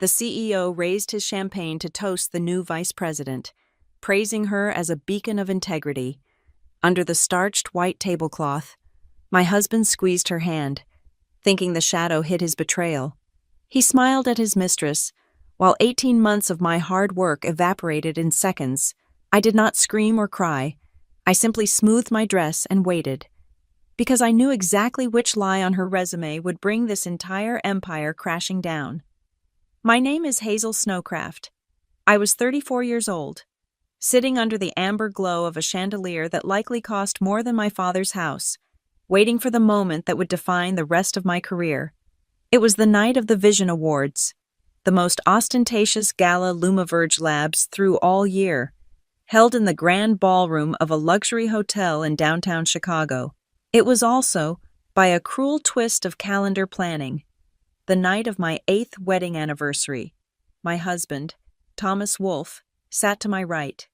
The CEO raised his champagne to toast the new vice president, praising her as a beacon of integrity. Under the starched white tablecloth, my husband squeezed her hand, thinking the shadow hid his betrayal. He smiled at his mistress. While 18 months of my hard work evaporated in seconds, I did not scream or cry. I simply smoothed my dress and waited, because I knew exactly which lie on her resume would bring this entire empire crashing down. My name is Hazel Snowcraft. I was 34 years old, sitting under the amber glow of a chandelier that likely cost more than my father's house, waiting for the moment that would define the rest of my career. It was the night of the Vision Awards, the most ostentatious gala LumaVerge Labs threw all year, held in the grand ballroom of a luxury hotel in downtown Chicago. It was also, by a cruel twist of calendar planning, the night of my 8th wedding anniversary. My husband, Thomas Wolfe, sat to my right.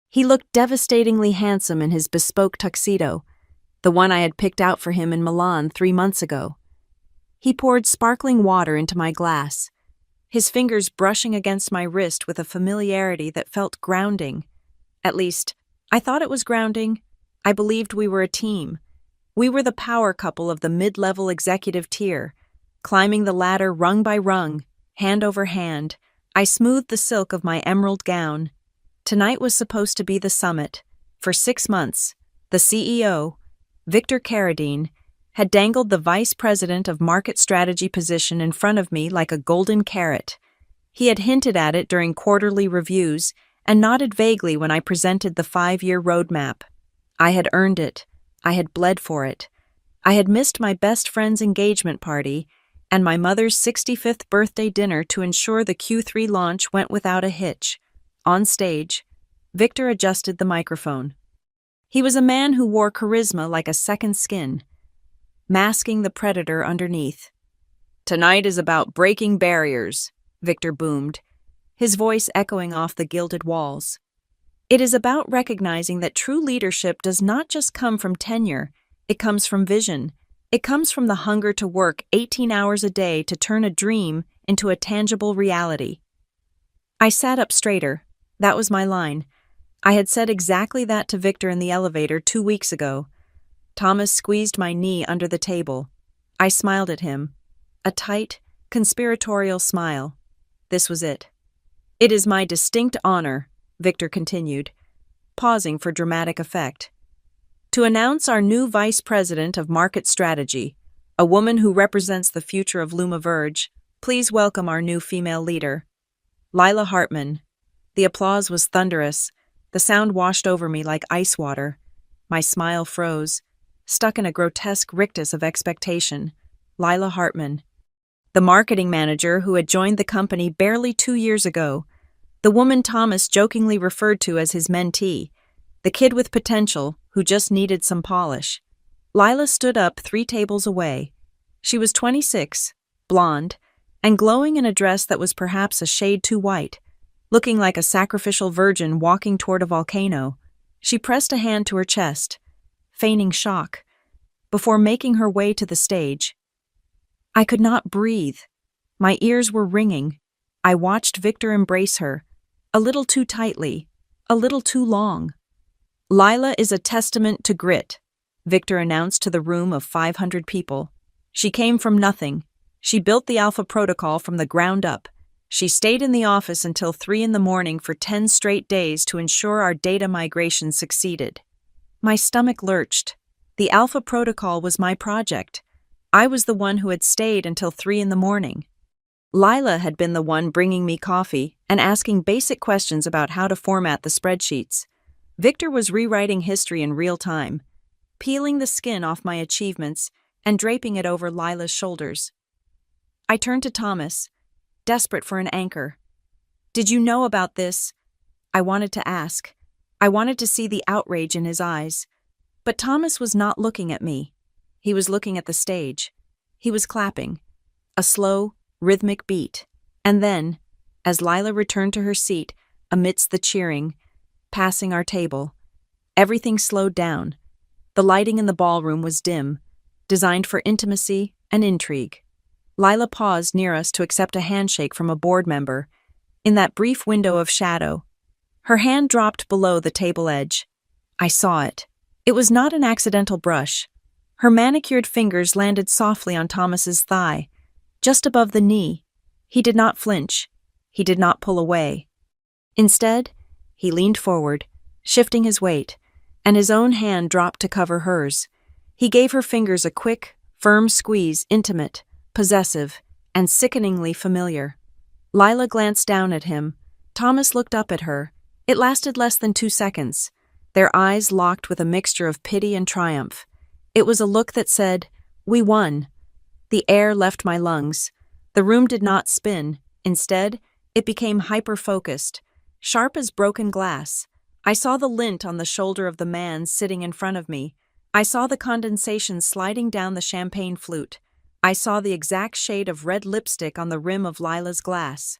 He looked devastatingly handsome in his bespoke tuxedo, the one I had picked out for him in Milan 3 months ago. He poured sparkling water into my glass, his fingers brushing against my wrist with a familiarity that felt grounding. At least, I thought it was grounding. I believed we were a team. We were the power couple of the mid-level executive tier, climbing the ladder rung by rung, hand over hand. I smoothed the silk of my emerald gown. Tonight was supposed to be the summit. For 6 months, the CEO, Victor Carradine, had dangled the vice president of market strategy position in front of me like a golden carrot. He had hinted at it during quarterly reviews and nodded vaguely when I presented the 5-year roadmap. I had earned it. I had bled for it. I had missed my best friend's engagement party and my mother's 65th birthday dinner to ensure the Q3 launch went without a hitch. On stage, Victor adjusted the microphone. He was a man who wore charisma like a second skin, masking the predator underneath. "Tonight is about breaking barriers," Victor boomed, his voice echoing off the gilded walls. "It is about recognizing that true leadership does not just come from tenure, it comes from vision. It comes from the hunger to work 18 hours a day to turn a dream into a tangible reality." I sat up straighter. That was my line. I had said exactly that to Victor in the elevator 2 weeks ago. Thomas squeezed my knee under the table. I smiled at him. A tight, conspiratorial smile. This was it. "It is my distinct honor," Victor continued, pausing for dramatic effect, "to announce our new vice president of market strategy, a woman who represents the future of LumaVerge. Please welcome our new female leader, Lila Hartman." The applause was thunderous. The sound washed over me like ice water. My smile froze, stuck in a grotesque rictus of expectation. Lila Hartman, the marketing manager who had joined the company barely 2 years ago, the woman Thomas jokingly referred to as his mentee, the kid with potential who just needed some polish. Lila stood up 3 tables away. She was 26, blonde, and glowing in a dress that was perhaps a shade too white, looking like a sacrificial virgin walking toward a volcano. She pressed a hand to her chest, feigning shock, before making her way to the stage. I could not breathe. My ears were ringing. I watched Victor embrace her, a little too tightly, a little too long. "Lila is a testament to grit," Victor announced to the room of 500 people. "She came from nothing. She built the Alpha Protocol from the ground up. She stayed in the office until 3 in the morning for 10 straight days to ensure our data migration succeeded." My stomach lurched. The Alpha Protocol was my project. I was the one who had stayed until 3 in the morning. Lila had been the one bringing me coffee and asking basic questions about how to format the spreadsheets. Victor was rewriting history in real time, peeling the skin off my achievements and draping it over Lila's shoulders. I turned to Thomas, desperate for an anchor. "Did you know about this?" I wanted to ask. I wanted to see the outrage in his eyes. But Thomas was not looking at me. He was looking at the stage. He was clapping. A slow, rhythmic beat. And then, as Lila returned to her seat amidst the cheering, passing our table, everything slowed down. The lighting in the ballroom was dim, designed for intimacy and intrigue. Lila paused near us to accept a handshake from a board member. In that brief window of shadow, her hand dropped below the table edge. I saw it. It was not an accidental brush. Her manicured fingers landed softly on Thomas's thigh, just above the knee. He did not flinch. He did not pull away. Instead, he leaned forward, shifting his weight, and his own hand dropped to cover hers. He gave her fingers a quick, firm squeeze, intimate, possessive, and sickeningly familiar. Lila glanced down at him. Thomas looked up at her. It lasted less than 2 seconds. Their eyes locked with a mixture of pity and triumph. It was a look that said, "We won." The air left my lungs. The room did not spin. Instead, it became hyper-focused, sharp as broken glass. I saw the lint on the shoulder of the man sitting in front of me. I saw the condensation sliding down the champagne flute. I saw the exact shade of red lipstick on the rim of Lila's glass.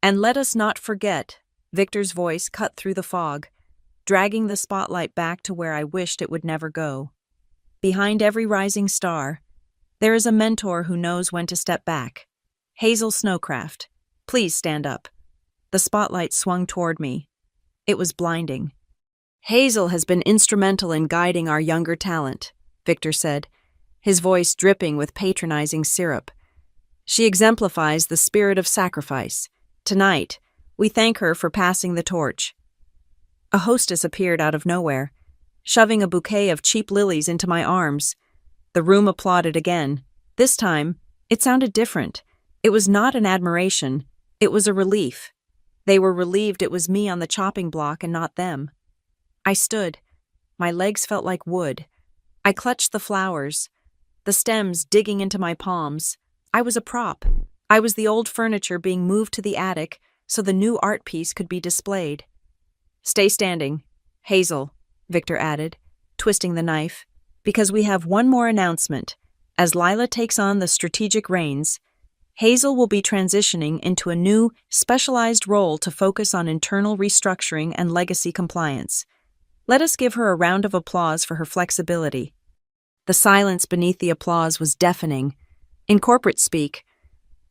"And let us not forget," Victor's voice cut through the fog, dragging the spotlight back to where I wished it would never go. "Behind every rising star, there is a mentor who knows when to step back. Hazel Snowcraft, please stand up." The spotlight swung toward me. It was blinding. "Hazel has been instrumental in guiding our younger talent," Victor said, his voice dripping with patronizing syrup. "She exemplifies the spirit of sacrifice. Tonight, we thank her for passing the torch." A hostess appeared out of nowhere, shoving a bouquet of cheap lilies into my arms. The room applauded again. This time, it sounded different. It was not an admiration. It was a relief. They were relieved it was me on the chopping block and not them. I stood. My legs felt like wood. I clutched the flowers, the stems digging into my palms. I was a prop. I was the old furniture being moved to the attic so the new art piece could be displayed. "Stay standing, Hazel," Victor added, twisting the knife, "because we have one more announcement. As Lila takes on the strategic reins, Hazel will be transitioning into a new, specialized role to focus on internal restructuring and legacy compliance. Let us give her a round of applause for her flexibility." The silence beneath the applause was deafening. In corporate speak,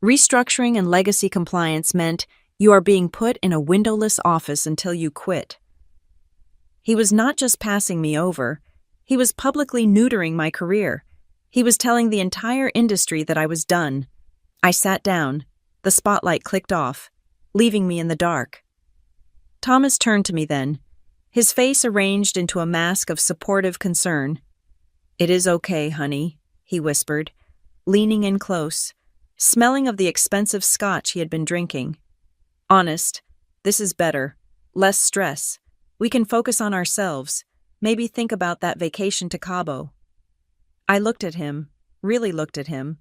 restructuring and legacy compliance meant you are being put in a windowless office until you quit. He was not just passing me over, he was publicly neutering my career. He was telling the entire industry that I was done. I sat down. The spotlight clicked off, leaving me in the dark. Thomas turned to me then, his face arranged into a mask of supportive concern. "It is okay, honey," he whispered, leaning in close, smelling of the expensive scotch he had been drinking. "Honest, this is better. Less stress. We can focus on ourselves. Maybe think about that vacation to Cabo." I looked at him, really looked at him.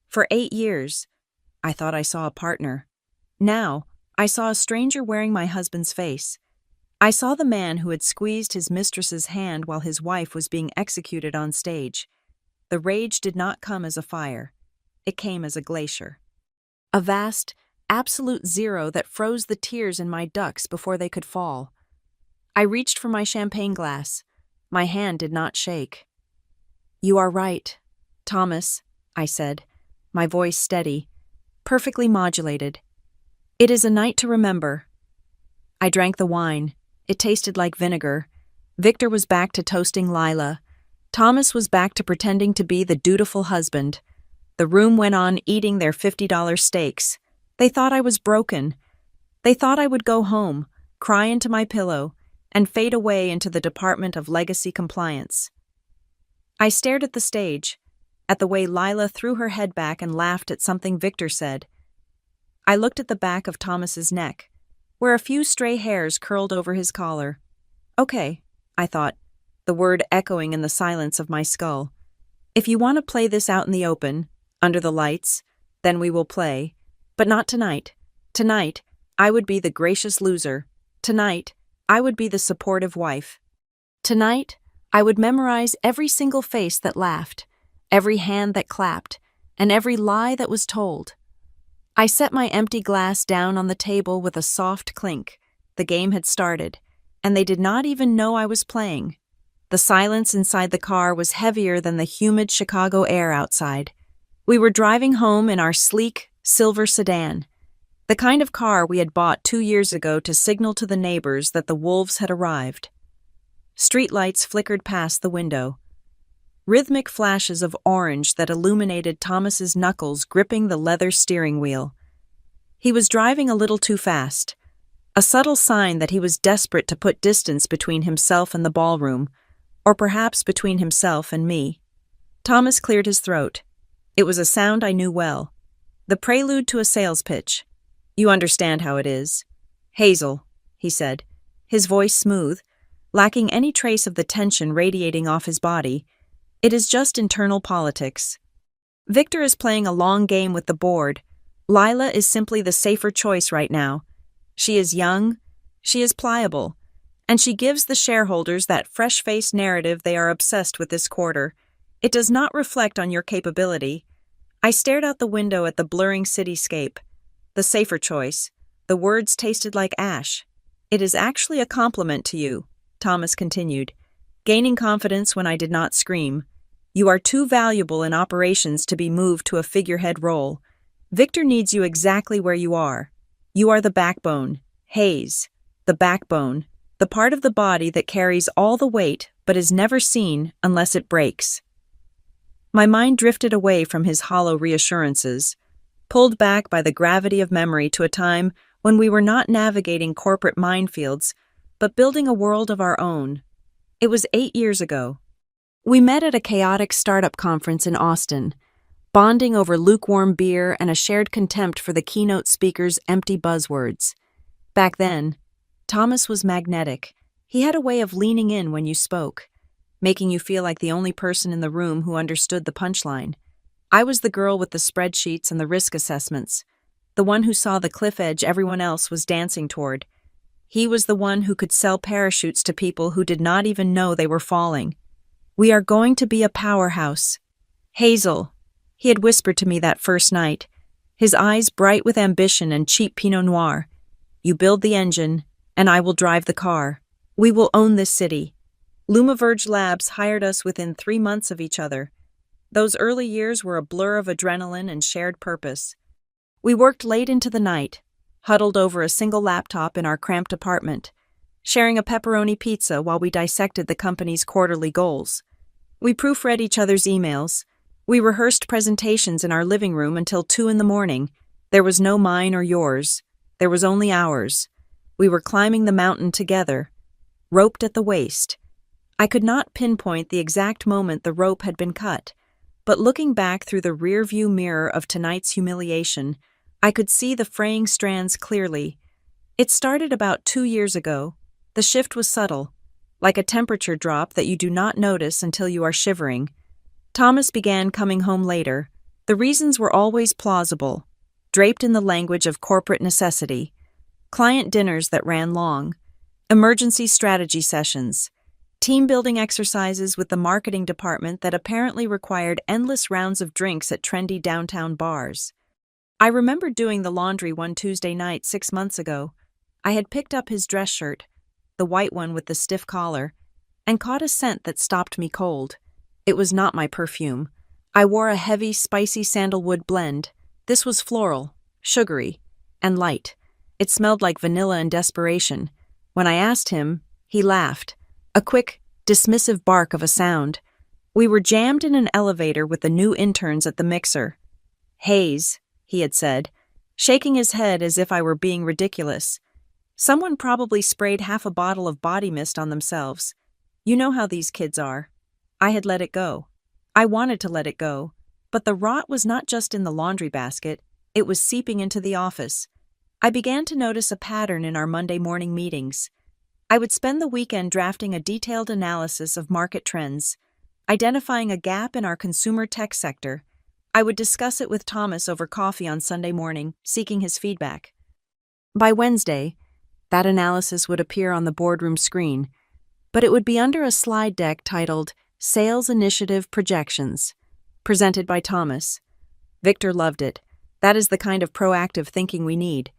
For 8 years, I thought I saw a partner. Now, I saw a stranger wearing my husband's face. I saw the man who had squeezed his mistress's hand while his wife was being executed on stage. The rage did not come as a fire. It came as a glacier. A vast, absolute zero that froze the tears in my ducts before they could fall. I reached for my champagne glass. My hand did not shake. "You are right, Thomas," I said, my voice steady, perfectly modulated. "It is a night to remember." I drank the wine. It tasted like vinegar. Victor was back to toasting Lila. Thomas was back to pretending to be the dutiful husband. The room went on eating their $50 steaks. They thought I was broken. They thought I would go home, cry into my pillow, and fade away into the Department of Legacy Compliance. I stared at the stage, at the way Lila threw her head back and laughed at something Victor said. I looked at the back of Thomas's neck, where a few stray hairs curled over his collar. "Okay," I thought, the word echoing in the silence of my skull. "If you want to play this out in the open, under the lights, then we will play. But not tonight. Tonight, I would be the gracious loser. Tonight, I would be the supportive wife. Tonight, I would memorize every single face that laughed, every hand that clapped, and every lie that was told." I set my empty glass down on the table with a soft clink. The game had started, and they did not even know I was playing. The silence inside the car was heavier than the humid Chicago air outside. We were driving home in our sleek, silver sedan, the kind of car we had bought 2 years ago to signal to the neighbors that the wolves had arrived. Streetlights flickered past the window, rhythmic flashes of orange that illuminated Thomas's knuckles gripping the leather steering wheel. He was driving a little too fast, a subtle sign that he was desperate to put distance between himself and the ballroom, or perhaps between himself and me. Thomas cleared his throat. It was a sound I knew well, the prelude to a sales pitch. "You understand how it is." "Hazel," he said, his voice smooth, lacking any trace of the tension radiating off his body. "It is just internal politics. Victor is playing a long game with the board. Lila is simply the safer choice right now. She is young, she is pliable, and she gives the shareholders that fresh-faced narrative they are obsessed with this quarter. It does not reflect on your capability." I stared out the window at the blurring cityscape. "The safer choice." The words tasted like ash. "It is actually a compliment to you," Thomas continued, gaining confidence when I did not scream. "You are too valuable in operations to be moved to a figurehead role. Victor needs you exactly where you are. You are the backbone, Hayes, the backbone, the part of the body that carries all the weight but is never seen unless it breaks." My mind drifted away from his hollow reassurances, pulled back by the gravity of memory to a time when we were not navigating corporate minefields, but building a world of our own. It was 8 years ago. We met at a chaotic startup conference in Austin, bonding over lukewarm beer and a shared contempt for the keynote speaker's empty buzzwords. Back then, Thomas was magnetic. He had a way of leaning in when you spoke, making you feel like the only person in the room who understood the punchline. I was the girl with the spreadsheets and the risk assessments, the one who saw the cliff edge everyone else was dancing toward. He was the one who could sell parachutes to people who did not even know they were falling. "We are going to be a powerhouse. Hazel," he had whispered to me that first night, his eyes bright with ambition and cheap Pinot Noir. "You build the engine, and I will drive the car. We will own this city." Lumiverge Labs hired us within 3 months of each other. Those early years were a blur of adrenaline and shared purpose. We worked late into the night, huddled over a single laptop in our cramped apartment, sharing a pepperoni pizza while we dissected the company's quarterly goals. We proofread each other's emails. We rehearsed presentations in our living room until 2 in the morning. There was no mine or yours. There was only ours. We were climbing the mountain together, roped at the waist. I could not pinpoint the exact moment the rope had been cut, but looking back through the rear-view mirror of tonight's humiliation, I could see the fraying strands clearly. It started about 2 years ago. The shift was subtle, like a temperature drop that you do not notice until you are shivering. Thomas began coming home later. The reasons were always plausible, draped in the language of corporate necessity. Client dinners that ran long, emergency strategy sessions, team-building exercises with the marketing department that apparently required endless rounds of drinks at trendy downtown bars. I remember doing the laundry one Tuesday night 6 months ago. I had picked up his dress shirt, the white one with the stiff collar, and caught a scent that stopped me cold. It was not my perfume. I wore a heavy, spicy sandalwood blend. This was floral, sugary, and light. It smelled like vanilla and desperation. When I asked him, he laughed. A quick, dismissive bark of a sound. We were jammed in an elevator with the new interns at the mixer. "Hayes," he had said, shaking his head as if I were being ridiculous. "Someone probably sprayed half a bottle of body mist on themselves. You know how these kids are." I had let it go. I wanted to let it go, but the rot was not just in the laundry basket, it was seeping into the office. I began to notice a pattern in our Monday morning meetings. I would spend the weekend drafting a detailed analysis of market trends, identifying a gap in our consumer tech sector. I would discuss it with Thomas over coffee on Sunday morning, seeking his feedback. By Wednesday, that analysis would appear on the boardroom screen, but it would be under a slide deck titled Sales Initiative Projections, presented by Thomas. Victor loved it. That is the kind of proactive thinking we need.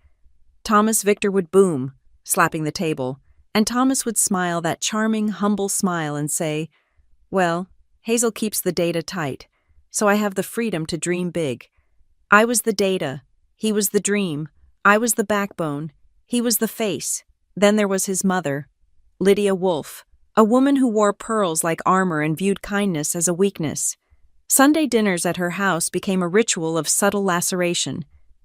Thomas Victor would boom, slapping the table, and Thomas would smile that charming, humble smile and say, "Well, Hazel keeps the data tight. so I have the freedom to dream big. I was the data, he was the dream, I was the backbone, he was the face. Then there was his mother, Lydia Wolfe, a woman who wore pearls like armor and viewed kindness as a weakness. Sunday dinners at her house became a ritual of subtle laceration.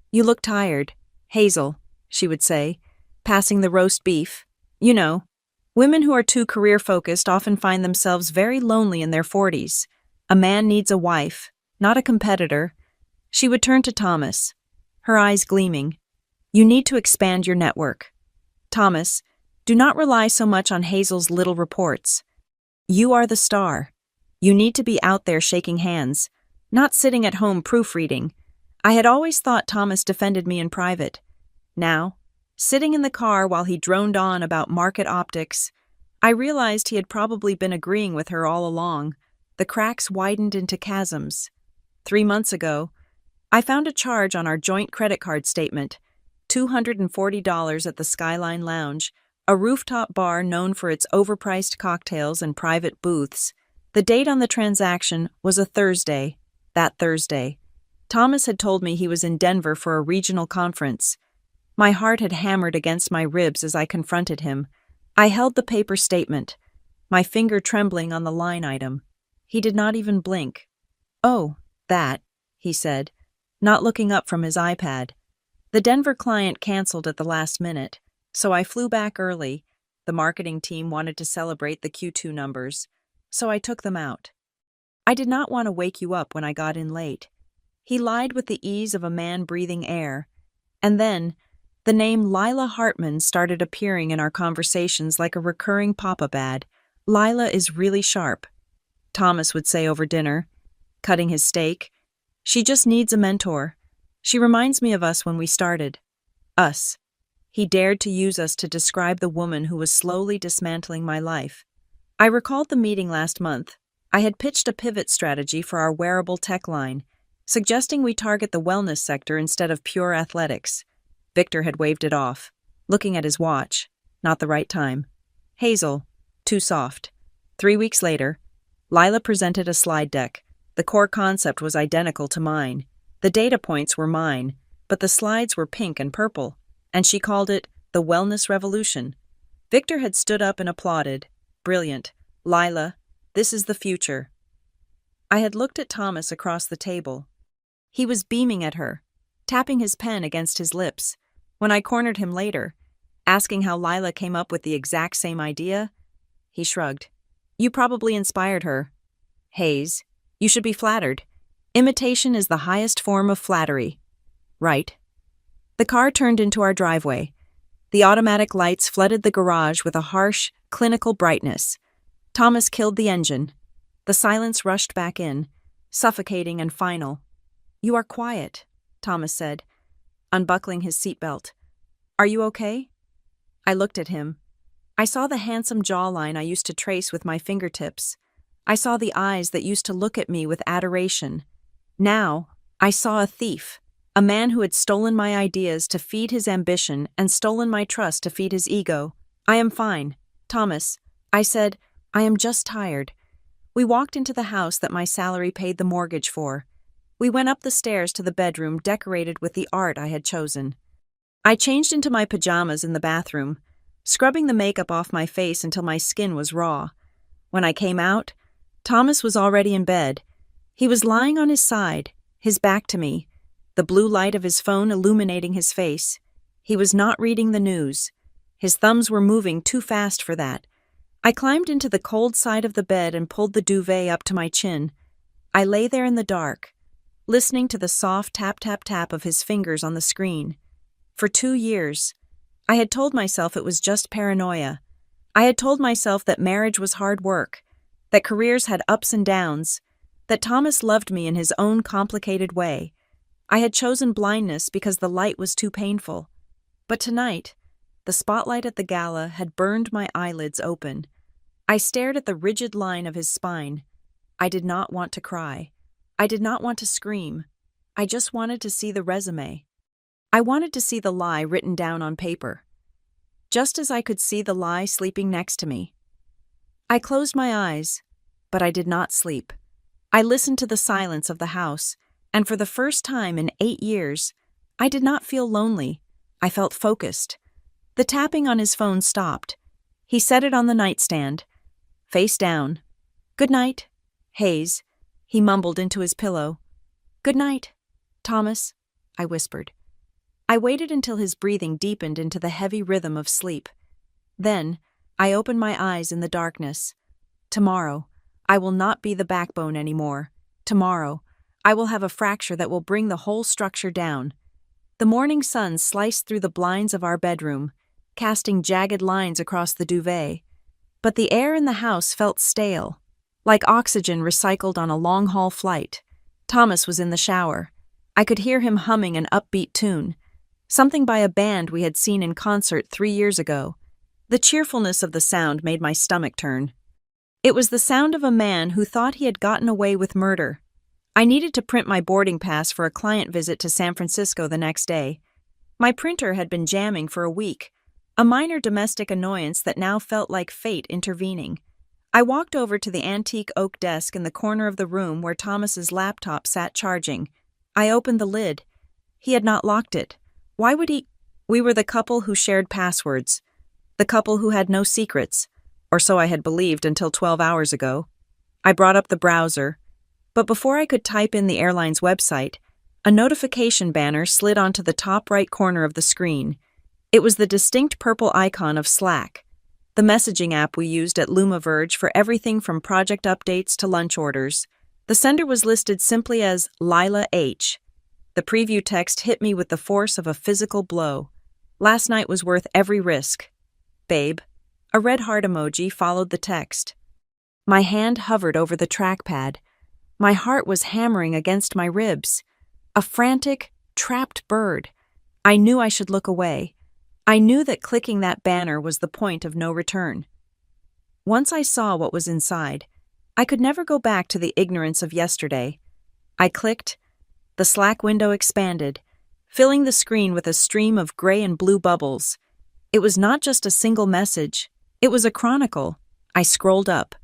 "You look tired, Hazel," she would say, passing the roast beef. You know, women who are too career-focused often find themselves very lonely in their 40s. A man needs a wife, not a competitor. She would turn to Thomas, her eyes gleaming. "You need to expand your network. Thomas, do not rely so much on Hazel's little reports. You are the star. You need to be out there shaking hands, not sitting at home proofreading." I had always thought Thomas defended me in private. Now, sitting in the car while he droned on about market optics, I realized he had probably been agreeing with her all along. The cracks widened into chasms. 3 months ago, I found a charge on our joint credit card statement, $240 at the Skyline Lounge, a rooftop bar known for its overpriced cocktails and private booths. The date on the transaction was a Thursday. That Thursday, Thomas had told me he was in Denver for a regional conference. My heart had hammered against my ribs as I confronted him. I held the paper statement, my finger trembling on the line item. He did not even blink. "Oh, that," he said, not looking up from his iPad. The Denver client canceled at the last minute, so I flew back early. The marketing team wanted to celebrate the Q2 numbers, so I took them out. "I did not want to wake you up when I got in late." He lied with the ease of a man breathing air. And then, the name Lila Hartman started appearing in our conversations like a recurring pop-up ad. "Lila is really sharp," Thomas would say over dinner, cutting his steak. "She just needs a mentor. She reminds me of us when we started." Us. He dared to use us to describe the woman who was slowly dismantling my life. I recalled the meeting last month. I had pitched a pivot strategy for our wearable tech line, suggesting we target the wellness sector instead of pure athletics. Victor had waved it off, looking at his watch. Not the right time. Hazel, too soft. 3 weeks later, Lila presented a slide deck. The core concept was identical to mine. The data points were mine, but the slides were pink and purple, and she called it the Wellness Revolution. Victor had stood up and applauded. "Brilliant. Lila, this is the future." I had looked at Thomas across the table. He was beaming at her, tapping his pen against his lips. When I cornered him later, asking how Lila came up with the exact same idea, he shrugged. "You probably inspired her." "Hayes, you should be flattered. Imitation is the highest form of flattery." "Right." The car turned into our driveway. The automatic lights flooded the garage with a harsh, clinical brightness. Thomas killed the engine. The silence rushed back in, suffocating and final. "You are quiet," Thomas said, unbuckling his seatbelt. "Are you okay?" I looked at him. I saw the handsome jawline I used to trace with my fingertips. I saw the eyes that used to look at me with adoration. Now, I saw a thief, a man who had stolen my ideas to feed his ambition and stolen my trust to feed his ego. "I am fine, Thomas," I said. "I am just tired." We walked into the house that my salary paid the mortgage for. We went up the stairs to the bedroom decorated with the art I had chosen. I changed into my pajamas in the bathroom, scrubbing the makeup off my face until my skin was raw. When I came out, Thomas was already in bed. He was lying on his side, his back to me, the blue light of his phone illuminating his face. He was not reading the news. His thumbs were moving too fast for that. I climbed into the cold side of the bed and pulled the duvet up to my chin. I lay there in the dark, listening to the soft tap-tap-tap of his fingers on the screen. For 2 years, I had told myself it was just paranoia. I had told myself that marriage was hard work, that careers had ups and downs, that Thomas loved me in his own complicated way. I had chosen blindness because the light was too painful. But tonight, the spotlight at the gala had burned my eyelids open. I stared at the rigid line of his spine. I did not want to cry. I did not want to scream. I just wanted to see the resume. I wanted to see the lie written down on paper, just as I could see the lie sleeping next to me. I closed my eyes, but I did not sleep. I listened to the silence of the house, and for the first time in 8 years, I did not feel lonely. I felt focused. The tapping on his phone stopped. He set it on the nightstand, face down. "Good night, Hayes," he mumbled into his pillow. "Good night, Thomas," I whispered. I waited until his breathing deepened into the heavy rhythm of sleep. Then, I opened my eyes in the darkness. Tomorrow, I will not be the backbone anymore. Tomorrow, I will have a fracture that will bring the whole structure down. The morning sun sliced through the blinds of our bedroom, casting jagged lines across the duvet. But the air in the house felt stale, like oxygen recycled on a long-haul flight. Thomas was in the shower. I could hear him humming an upbeat tune, something by a band we had seen in concert 3 years ago. The cheerfulness of the sound made my stomach turn. It was the sound of a man who thought he had gotten away with murder. I needed to print my boarding pass for a client visit to San Francisco the next day. My printer had been jamming for a week, a minor domestic annoyance that now felt like fate intervening. I walked over to the antique oak desk in the corner of the room where Thomas's laptop sat charging. I opened the lid. He had not locked it. Why would he? We were the couple who shared passwords. The couple who had no secrets. Or so I had believed until 12 hours ago. I brought up the browser, but before I could type in the airline's website, a notification banner slid onto the top right corner of the screen. It was the distinct purple icon of Slack, the messaging app we used at LumaVerge for everything from project updates to lunch orders. The sender was listed simply as Lila H. The preview text hit me with the force of a physical blow. Last night was worth every risk. Babe. A red heart emoji followed the text. My hand hovered over the trackpad. My heart was hammering against my ribs. A frantic, trapped bird. I knew I should look away. I knew that clicking that banner was the point of no return. Once I saw what was inside, I could never go back to the ignorance of yesterday. I clicked. The Slack window expanded, filling the screen with a stream of gray and blue bubbles. It was not just a single message. It was a chronicle. I scrolled up,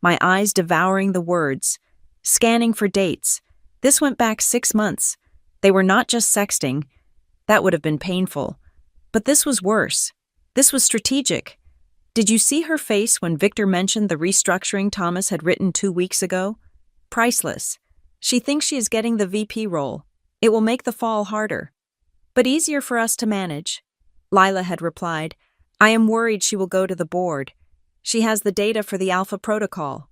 my eyes devouring the words, scanning for dates. This went back 6 months. They were not just sexting. That would have been painful. But this was worse. This was strategic. Did you see her face when Victor mentioned the restructuring Thomas had written 2 weeks ago? Priceless. She thinks she is getting the VP role. It will make the fall harder. But easier for us to manage. Lila had replied, I am worried she will go to the board. She has the data for the Alpha Protocol.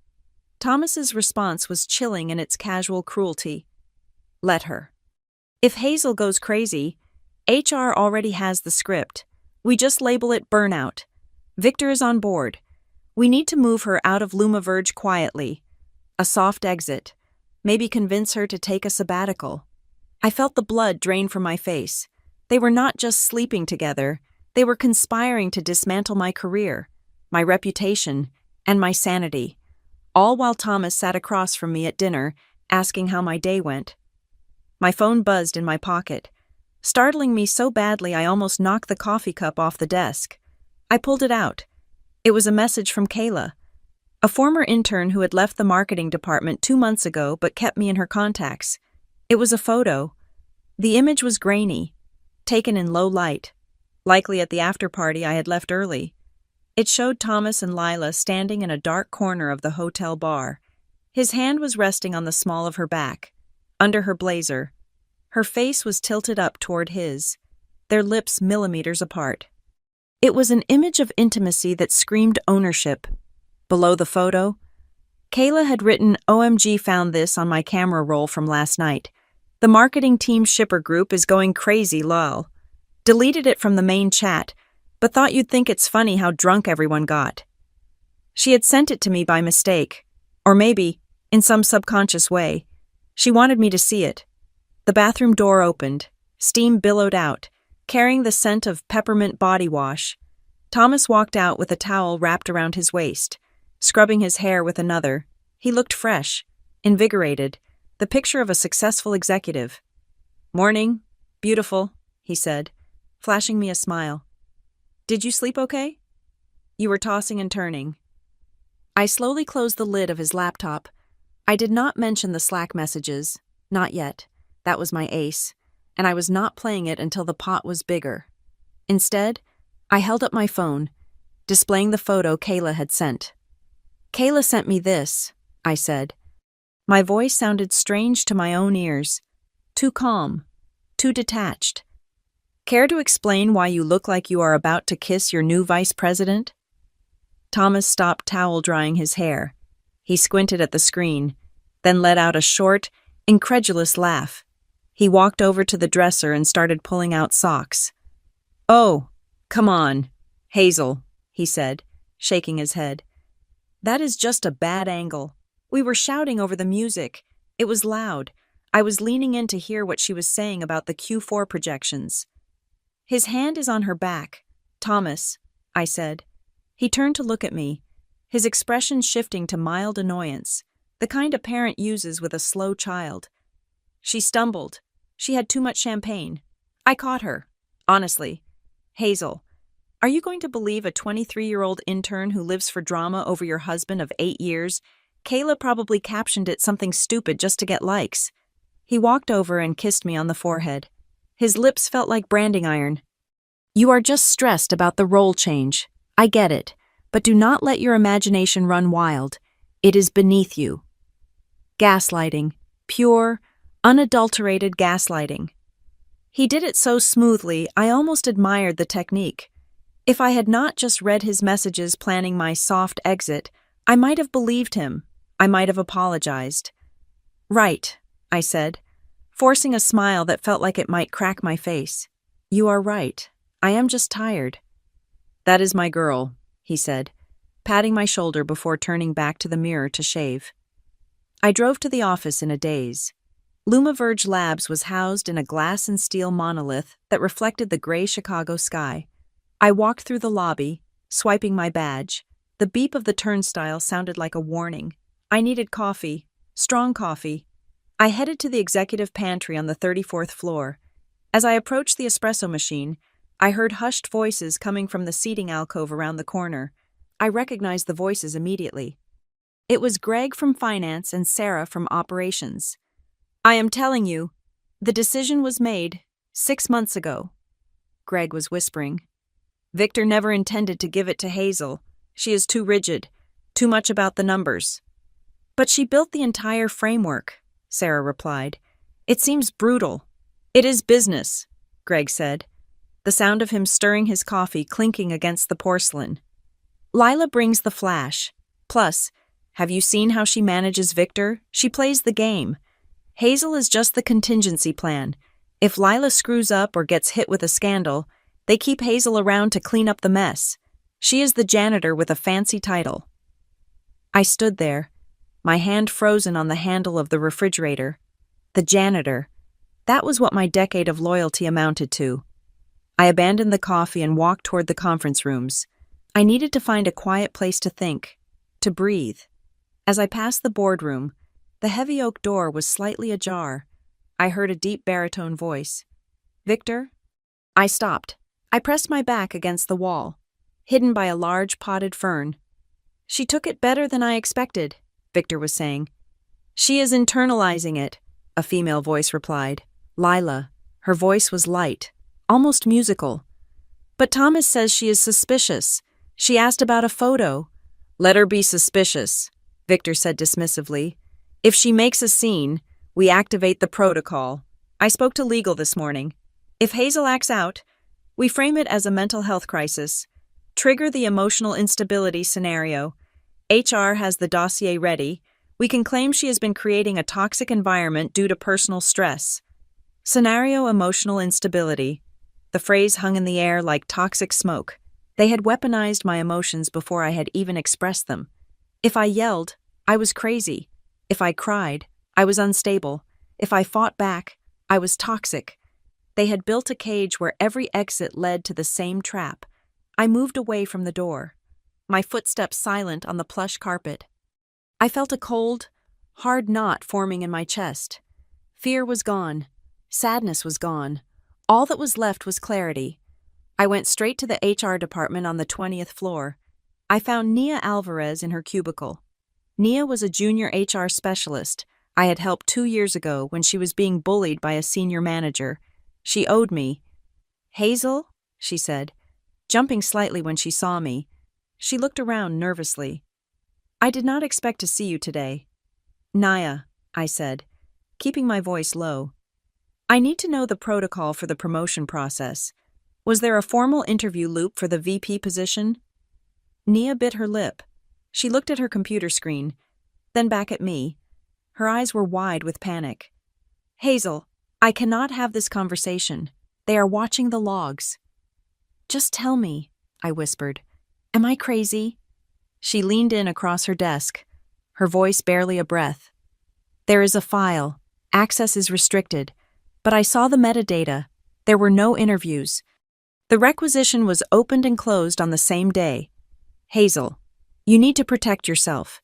Thomas's response was chilling in its casual cruelty. Let her. If Hazel goes crazy, HR already has the script. We just label it burnout. Victor is on board. We need to move her out of LumaVerge quietly. A soft exit. Maybe convince her to take a sabbatical. I felt the blood drain from my face. They were not just sleeping together. They were conspiring to dismantle my career, my reputation, and my sanity, all while Thomas sat across from me at dinner, asking how my day went. My phone buzzed in my pocket, startling me so badly I almost knocked the coffee cup off the desk. I pulled it out. It was a message from Kayla, a former intern who had left the marketing department 2 months ago but kept me in her contacts. It was a photo. The image was grainy, taken in low light. Likely at the after-party I had left early. It showed Thomas and Lila standing in a dark corner of the hotel bar. His hand was resting on the small of her back, under her blazer. Her face was tilted up toward his, their lips millimeters apart. It was an image of intimacy that screamed ownership. Below the photo, Kayla had written, OMG, found this on my camera roll from last night. The marketing team shipper group is going crazy, lol. Deleted it from the main chat, but thought you'd think it's funny how drunk everyone got. She had sent it to me by mistake, or maybe, in some subconscious way. She wanted me to see it. The bathroom door opened, steam billowed out, carrying the scent of peppermint body wash. Thomas walked out with a towel wrapped around his waist, scrubbing his hair with another. He looked fresh, invigorated, the picture of a successful executive. Morning, beautiful, he said, flashing me a smile. Did you sleep okay? You were tossing and turning. I slowly closed the lid of his laptop. I did not mention the Slack messages. Not yet. That was my ace, and I was not playing it until the pot was bigger. Instead, I held up my phone, displaying the photo Kayla had sent. "Kayla sent me this," I said. My voice sounded strange to my own ears. Too calm, too detached. "Care to explain why you look like you are about to kiss your new vice president?" Thomas stopped towel drying his hair. He squinted at the screen, then let out a short, incredulous laugh. He walked over to the dresser and started pulling out socks. "Oh, come on, Hazel," he said, shaking his head. "That is just a bad angle. We were shouting over the music. It was loud. I was leaning in to hear what she was saying about the Q4 projections." "His hand is on her back, Thomas," I said. He turned to look at me, his expression shifting to mild annoyance, the kind a parent uses with a slow child. "She stumbled. She had too much champagne. I caught her. Honestly. Hazel, are you going to believe a 23-year-old intern who lives for drama over your husband of 8 years? Kayla probably captioned it something stupid just to get likes." He walked over and kissed me on the forehead. His lips felt like branding iron. "You are just stressed about the role change. I get it, but do not let your imagination run wild. It is beneath you." Gaslighting. Pure, unadulterated gaslighting. He did it so smoothly, I almost admired the technique. If I had not just read his messages planning my soft exit, I might have believed him. I might have apologized. "Right," I said, forcing a smile that felt like it might crack my face. "You are right. I am just tired." "That is my girl," he said, patting my shoulder before turning back to the mirror to shave. I drove to the office in a daze. LumaVerge Labs was housed in a glass and steel monolith that reflected the gray Chicago sky. I walked through the lobby, swiping my badge. The beep of the turnstile sounded like a warning. I needed coffee, strong coffee. I headed to the executive pantry on the 34th floor. As I approached the espresso machine, I heard hushed voices coming from the seating alcove around the corner. I recognized the voices immediately. It was Greg from Finance and Sarah from Operations. "I am telling you, the decision was made 6 months ago," Greg was whispering. "Victor never intended to give it to Hazel. She is too rigid, too much about the numbers." "But she built the entire framework," Sarah replied. "It seems brutal." "It is business," Greg said, the sound of him stirring his coffee clinking against the porcelain. "Lila brings the flash. Plus, have you seen how she manages Victor? She plays the game. Hazel is just the contingency plan. If Lila screws up or gets hit with a scandal, they keep Hazel around to clean up the mess. She is the janitor with a fancy title." I stood there, my hand frozen on the handle of the refrigerator. The janitor. That was what my decade of loyalty amounted to. I abandoned the coffee and walked toward the conference rooms. I needed to find a quiet place to think, to breathe. As I passed the boardroom, the heavy oak door was slightly ajar. I heard a deep baritone voice. "Victor?" I stopped. I pressed my back against the wall, hidden by a large potted fern. "She took it better than I expected," Victor was saying. "She is internalizing it," a female voice replied. Lila. Her voice was light, almost musical. "But Thomas says she is suspicious. She asked about a photo." "Let her be suspicious," Victor said dismissively. "If she makes a scene, we activate the protocol. I spoke to legal this morning. If Hazel acts out, we frame it as a mental health crisis. Trigger the emotional instability scenario. HR has the dossier ready. We can claim she has been creating a toxic environment due to personal stress. Scenario emotional instability. The phrase hung in the air like toxic smoke. They had weaponized my emotions before I had even expressed them. If I yelled, I was crazy. If I cried, I was unstable. If I fought back, I was toxic. They had built a cage where every exit led to the same trap. I moved away from the door, my footsteps silent on the plush carpet. I felt a cold, hard knot forming in my chest. Fear was gone. Sadness was gone. All that was left was clarity. I went straight to the HR department on the 20th floor. I found Nia Alvarez in her cubicle. Nia was a junior HR specialist I had helped 2 years ago when she was being bullied by a senior manager. She owed me. "Hazel?" she said, jumping slightly when she saw me. She looked around nervously. "I did not expect to see you today." "Nia," I said, keeping my voice low. "I need to know the protocol for the promotion process. Was there a formal interview loop for the VP position?" Nia bit her lip. She looked at her computer screen, then back at me. Her eyes were wide with panic. "Hazel, I cannot have this conversation. They are watching the logs." "Just tell me," I whispered. "Am I crazy?" She leaned in across her desk, her voice barely a breath. "There is a file. Access is restricted. But I saw the metadata. There were no interviews. The requisition was opened and closed on the same day. Hazel, you need to protect yourself.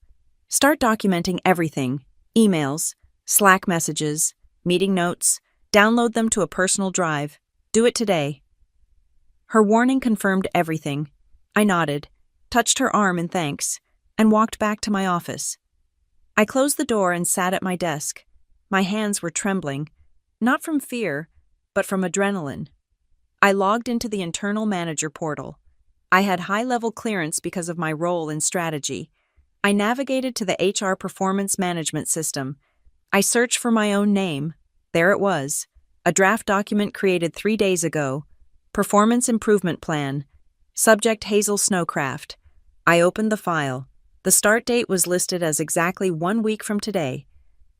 Start documenting everything. Emails, Slack messages, meeting notes. Download them to a personal drive. Do it today." Her warning confirmed everything. I nodded, touched her arm in thanks, and walked back to my office. I closed the door and sat at my desk. My hands were trembling, not from fear, but from adrenaline. I logged into the internal manager portal. I had high-level clearance because of my role in strategy. I navigated to the HR performance management system. I searched for my own name. There it was, a draft document created 3 days ago. Performance Improvement Plan. Subject Hazel Snowcraft. I opened the file. The start date was listed as exactly 1 week from today.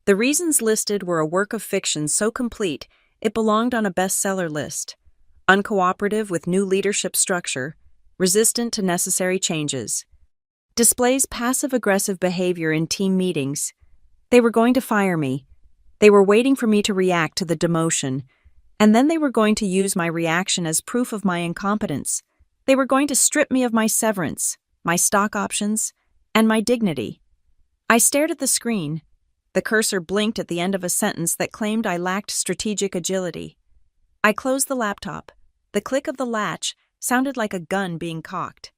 The reasons listed were a work of fiction so complete it belonged on a bestseller list. Uncooperative with new leadership structure. Resistant to necessary changes. Displays passive-aggressive behavior in team meetings. They were going to fire me. They were waiting for me to react to the demotion. And then they were going to use my reaction as proof of my incompetence. They were going to strip me of my severance, my stock options, and my dignity. I stared at the screen. The cursor blinked at the end of a sentence that claimed I lacked strategic agility. I closed the laptop. The click of the latch sounded like a gun being cocked.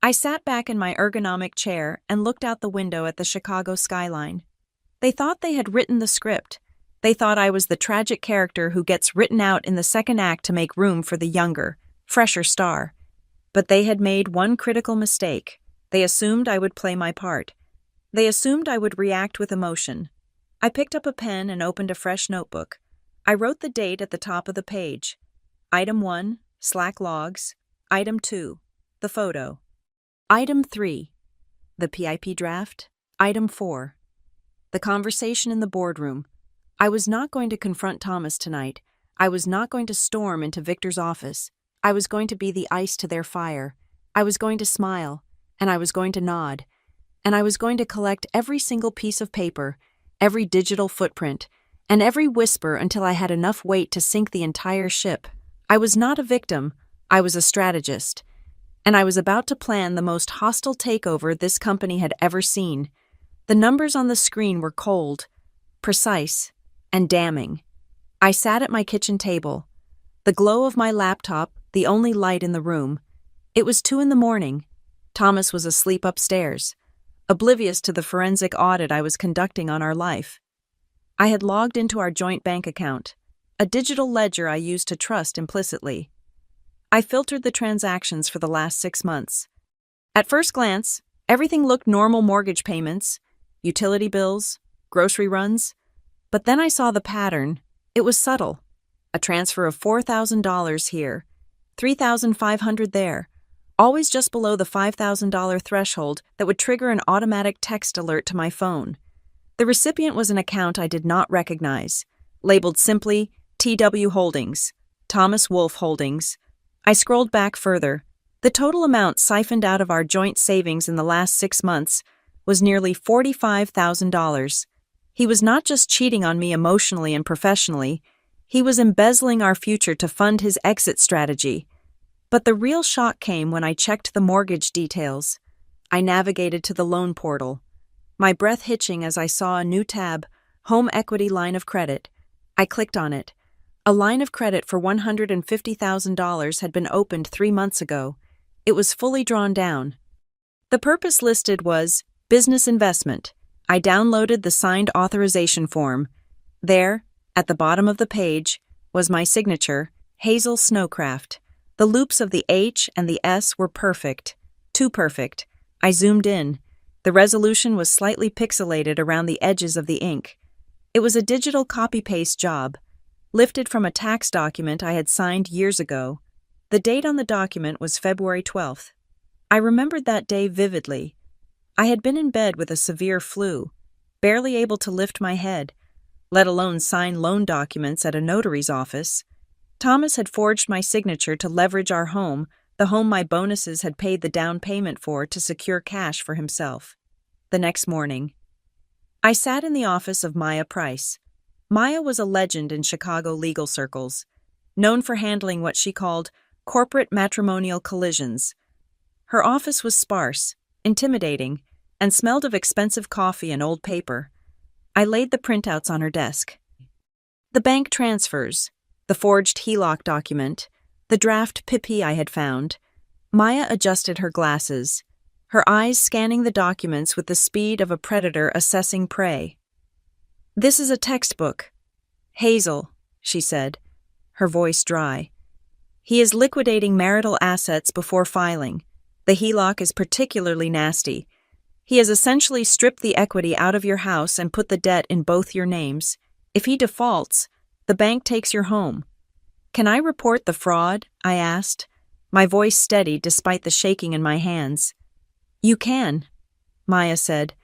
I sat back in my ergonomic chair and looked out the window at the Chicago skyline. They thought they had written the script. They thought I was the tragic character who gets written out in the second act to make room for the younger, fresher star. But they had made one critical mistake. They assumed I would play my part. They assumed I would react with emotion. I picked up a pen and opened a fresh notebook. I wrote the date at the top of the page. Item 1, Slack logs. Item 2, the photo. Item 3, the PIP draft. Item 4, the conversation in the boardroom. I was not going to confront Thomas tonight. I was not going to storm into Victor's office. I was going to be the ice to their fire. I was going to smile, and I was going to nod, and I was going to collect every single piece of paper, every digital footprint, and every whisper until I had enough weight to sink the entire ship. I was not a victim. I was a strategist. And I was about to plan the most hostile takeover this company had ever seen. The numbers on the screen were cold, precise, and damning. I sat at my kitchen table, the glow of my laptop the only light in the room. It was 2 a.m. Thomas was asleep upstairs, oblivious to the forensic audit I was conducting on our life. I had logged into our joint bank account, a digital ledger I used to trust implicitly. I filtered the transactions for the last 6 months. At first glance, everything looked normal: mortgage payments, utility bills, grocery runs. But then I saw the pattern. It was subtle. A transfer of $4,000 here, $3,500 there, always just below the $5,000 threshold that would trigger an automatic text alert to my phone. The recipient was an account I did not recognize, labeled simply TW Holdings, Thomas Wolfe Holdings. I scrolled back further. The total amount siphoned out of our joint savings in the last 6 months was nearly $45,000. He was not just cheating on me emotionally and professionally, he was embezzling our future to fund his exit strategy. But the real shock came when I checked the mortgage details. I navigated to the loan portal, my breath hitching as I saw a new tab, Home Equity Line of Credit. I clicked on it. A line of credit for $150,000 had been opened 3 months ago. It was fully drawn down. The purpose listed was Business investment. I downloaded the signed authorization form. There, at the bottom of the page, was my signature, Hazel Snowcraft. The loops of the H and the S were perfect. Too perfect. I zoomed in. The resolution was slightly pixelated around the edges of the ink. It was a digital copy-paste job, lifted from a tax document I had signed years ago. The date on the document was February 12th. I remembered that day vividly. I had been in bed with a severe flu, barely able to lift my head, let alone sign loan documents at a notary's office. Thomas had forged my signature to leverage our home, the home my bonuses had paid the down payment for, to secure cash for himself. The next morning, I sat in the office of Maya Price. Maya was a legend in Chicago legal circles, known for handling what she called corporate matrimonial collisions. Her office was sparse, intimidating, and smelled of expensive coffee and old paper. I laid the printouts on her desk. The bank transfers, the forged HELOC document, the draft PIP I had found. Maya adjusted her glasses, her eyes scanning the documents with the speed of a predator assessing prey. "This is a textbook. Hazel," she said, her voice dry. "He is liquidating marital assets before filing. The HELOC is particularly nasty. He has essentially stripped the equity out of your house and put the debt in both your names. If he defaults, the bank takes your home." "Can I report the fraud?" I asked, my voice steady despite the shaking in my hands. "You can," Maya said,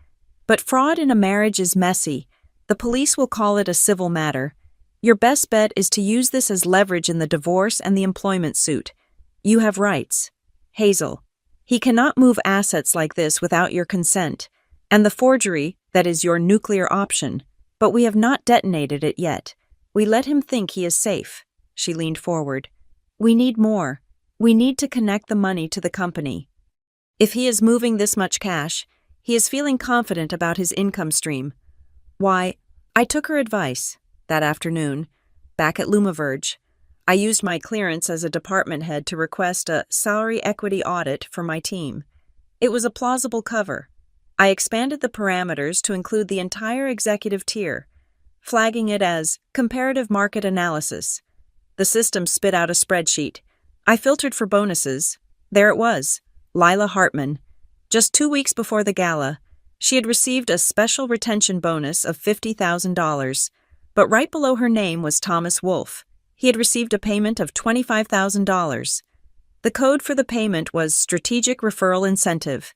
"but fraud in a marriage is messy. The police will call it a civil matter. Your best bet is to use this as leverage in the divorce and the employment suit. You have rights. Hazel, he cannot move assets like this without your consent, and the forgery, that is your nuclear option, but we have not detonated it yet. We let him think he is safe." She leaned forward. "We need more. We need to connect the money to the company. If he is moving this much cash, he is feeling confident about his income stream." Why, I took her advice. That afternoon, back at Lumaverge, I used my clearance as a department head to request a salary equity audit for my team. It was a plausible cover. I expanded the parameters to include the entire executive tier, flagging it as comparative market analysis. The system spit out a spreadsheet. I filtered for bonuses. There it was, Lila Hartman. Just 2 weeks before the gala, she had received a special retention bonus of $50,000, but right below her name was Thomas Wolfe. He had received a payment of $25,000. The code for the payment was Strategic Referral Incentive.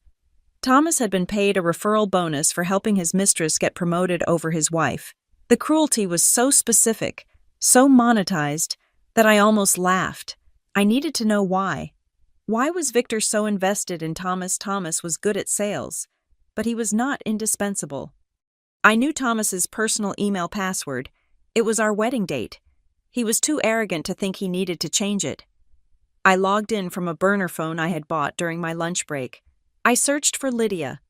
Thomas had been paid a referral bonus for helping his mistress get promoted over his wife. The cruelty was so specific, so monetized, that I almost laughed. I needed to know why. Why was Victor so invested in Thomas? Thomas was good at sales, but he was not indispensable. I knew Thomas's personal email password. It was our wedding date. He was too arrogant to think he needed to change it. I logged in from a burner phone I had bought during my lunch break. I searched for Lydia.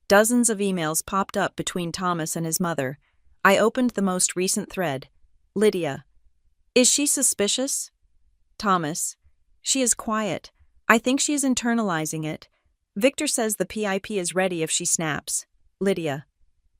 Dozens of emails popped up between Thomas and his mother. I opened the most recent thread. Lydia. "Is she suspicious?" Thomas. "She is quiet. I think she is internalizing it. Victor says the PIP is ready if she snaps." Lydia.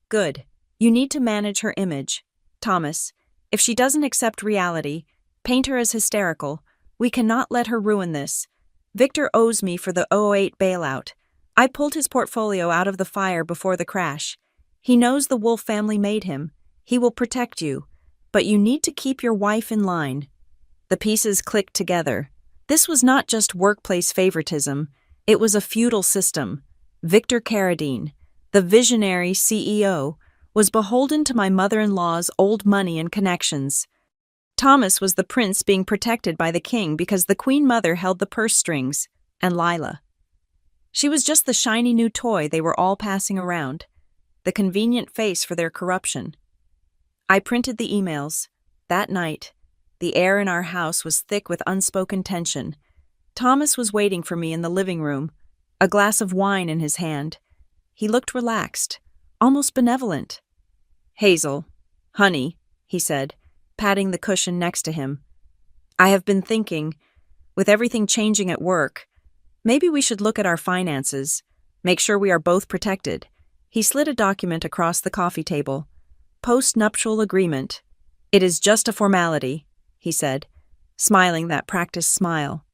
"Good. You need to manage her image." Thomas. "If she doesn't accept reality, paint her as hysterical. We cannot let her ruin this. Victor owes me for the 2008 bailout. I pulled his portfolio out of the fire before the crash. He knows the Wolfe family made him. He will protect you. But you need to keep your wife in line." The pieces clicked together. This was not just workplace favoritism. It was a feudal system. Victor Carradine, the visionary CEO, was beholden to my mother-in-law's old money and connections. Thomas was the prince being protected by the king because the queen mother held the purse strings, and Lila. She was just the shiny new toy they were all passing around, the convenient face for their corruption. I printed the emails. That night, the air in our house was thick with unspoken tension. Thomas was waiting for me in the living room, a glass of wine in his hand. He looked relaxed, almost benevolent. "Hazel, honey," he said, patting the cushion next to him. "I have been thinking, with everything changing at work, maybe we should look at our finances, make sure we are both protected. He slid a document across the coffee table. Post-nuptial agreement. It is just a formality, he said, smiling that practiced smile.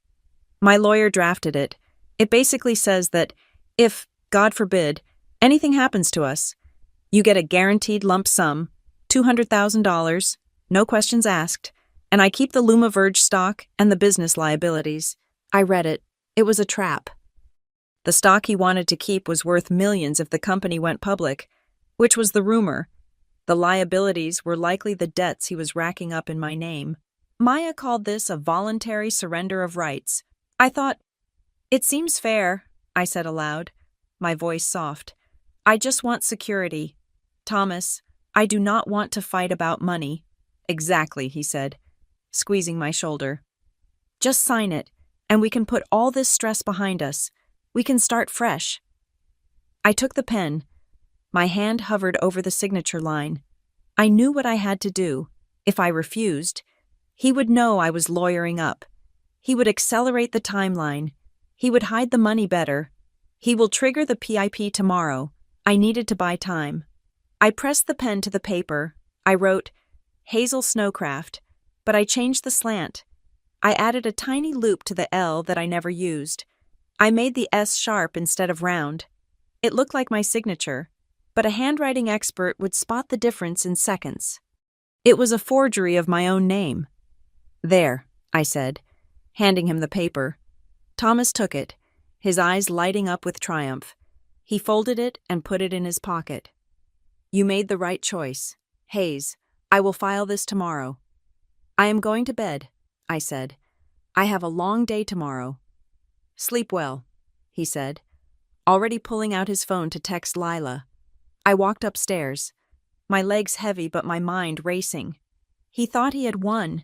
My lawyer drafted it. It basically says that if, God forbid, anything happens to us, you get a guaranteed lump sum, $200,000, no questions asked, and I keep the Luma Verge stock and the business liabilities. I read it. It was a trap. The stock he wanted to keep was worth millions if the company went public, which was the rumor. The liabilities were likely the debts he was racking up in my name. Maya called this a voluntary surrender of rights. I thought, it seems fair, I said aloud, my voice soft. I just want security. Thomas, I do not want to fight about money. Exactly, he said, squeezing my shoulder. Just sign it, and we can put all this stress behind us. We can start fresh. I took the pen. My hand hovered over the signature line. I knew what I had to do. If I refused, he would know I was lawyering up. He would accelerate the timeline. He would hide the money better. He will trigger the PIP tomorrow. I needed to buy time. I pressed the pen to the paper. I wrote, Hazel Snowcraft, but I changed the slant. I added a tiny loop to the L that I never used. I made the S sharp instead of round. It looked like my signature, but a handwriting expert would spot the difference in seconds. It was a forgery of my own name. There, I said, handing him the paper. Thomas took it, his eyes lighting up with triumph. He folded it and put it in his pocket. You made the right choice. Hayes, I will file this tomorrow. I am going to bed, I said. I have a long day tomorrow. Sleep well, he said, already pulling out his phone to text Lila. I walked upstairs, my legs heavy but my mind racing. He thought he had won.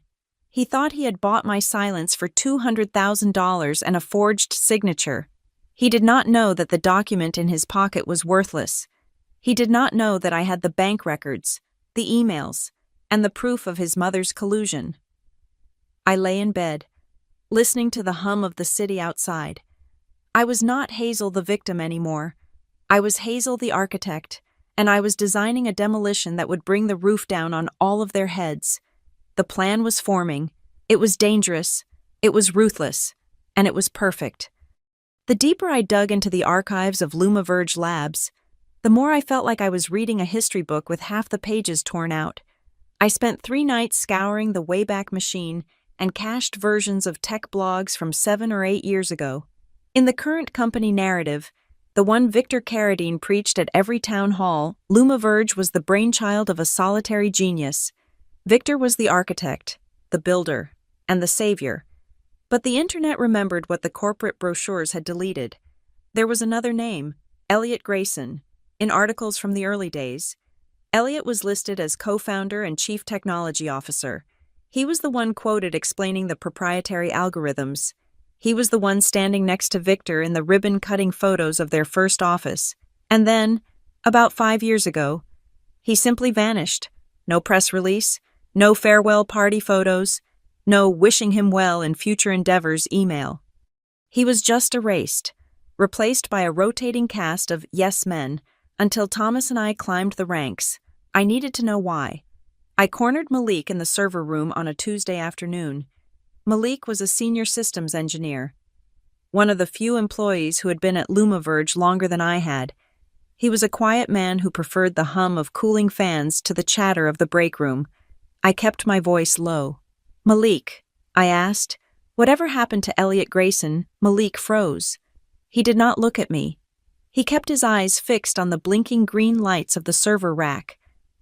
He thought he had bought my silence for $200,000 and a forged signature. He did not know that the document in his pocket was worthless. He did not know that I had the bank records, the emails, and the proof of his mother's collusion. I lay in bed, listening to the hum of the city outside. I was not Hazel the victim anymore. I was Hazel the architect, and I was designing a demolition that would bring the roof down on all of their heads. The plan was forming. It was dangerous. It was ruthless. And it was perfect. The deeper I dug into the archives of Luma Verge Labs, the more I felt like I was reading a history book with half the pages torn out. I spent 3 nights scouring the Wayback Machine and cached versions of tech blogs from 7 or 8 years ago. In the current company narrative, the one Victor Carradine preached at every town hall, Luma Verge was the brainchild of a solitary genius. Victor was the architect, the builder, and the savior. But the internet remembered what the corporate brochures had deleted. There was another name, Elliot Grayson, in articles from the early days. Elliot was listed as co-founder and chief technology officer. He was the one quoted explaining the proprietary algorithms. He was the one standing next to Victor in the ribbon-cutting photos of their first office. And then, about 5 years ago, he simply vanished. No press release, no farewell party photos, no wishing him well in future endeavors email. He was just erased, replaced by a rotating cast of yes men, until Thomas and I climbed the ranks. I needed to know why. I cornered Malik in the server room on a Tuesday afternoon. Malik was a senior systems engineer, one of the few employees who had been at Luma Verge longer than I had. He was a quiet man who preferred the hum of cooling fans to the chatter of the break room. I kept my voice low. Malik, I asked. Whatever happened to Elliot Grayson? Malik froze. He did not look at me. He kept his eyes fixed on the blinking green lights of the server rack,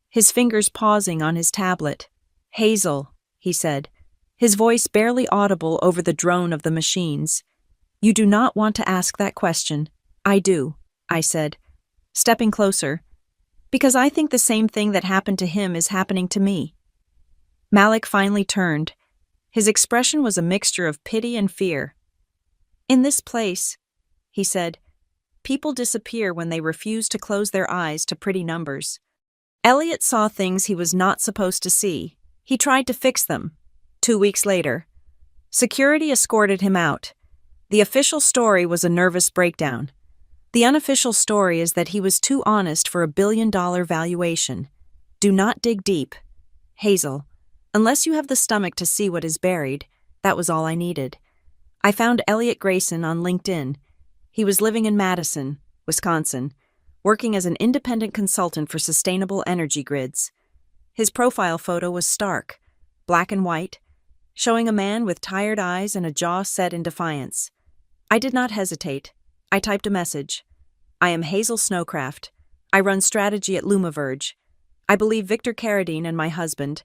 his fingers pausing on his tablet. Hazel, he said, his voice barely audible over the drone of the machines. You do not want to ask that question. I do, I said, stepping closer, because I think the same thing that happened to him is happening to me. Malik finally turned. His expression was a mixture of pity and fear. In this place, he said, people disappear when they refuse to close their eyes to pretty numbers. Elliot saw things he was not supposed to see. He tried to fix them. 2 weeks later, security escorted him out. The official story was a nervous breakdown. The unofficial story is that he was too honest for $1 billion valuation. Do not dig deep. Hazel, unless you have the stomach to see what is buried, that was all I needed. I found Elliot Grayson on LinkedIn. He was living in Madison, Wisconsin, working as an independent consultant for sustainable energy grids. His profile photo was stark, black and white, showing a man with tired eyes and a jaw set in defiance. I did not hesitate. I typed a message. I am Hazel Snowcraft. I run strategy at Lumaverge. I believe Victor Carradine and my husband,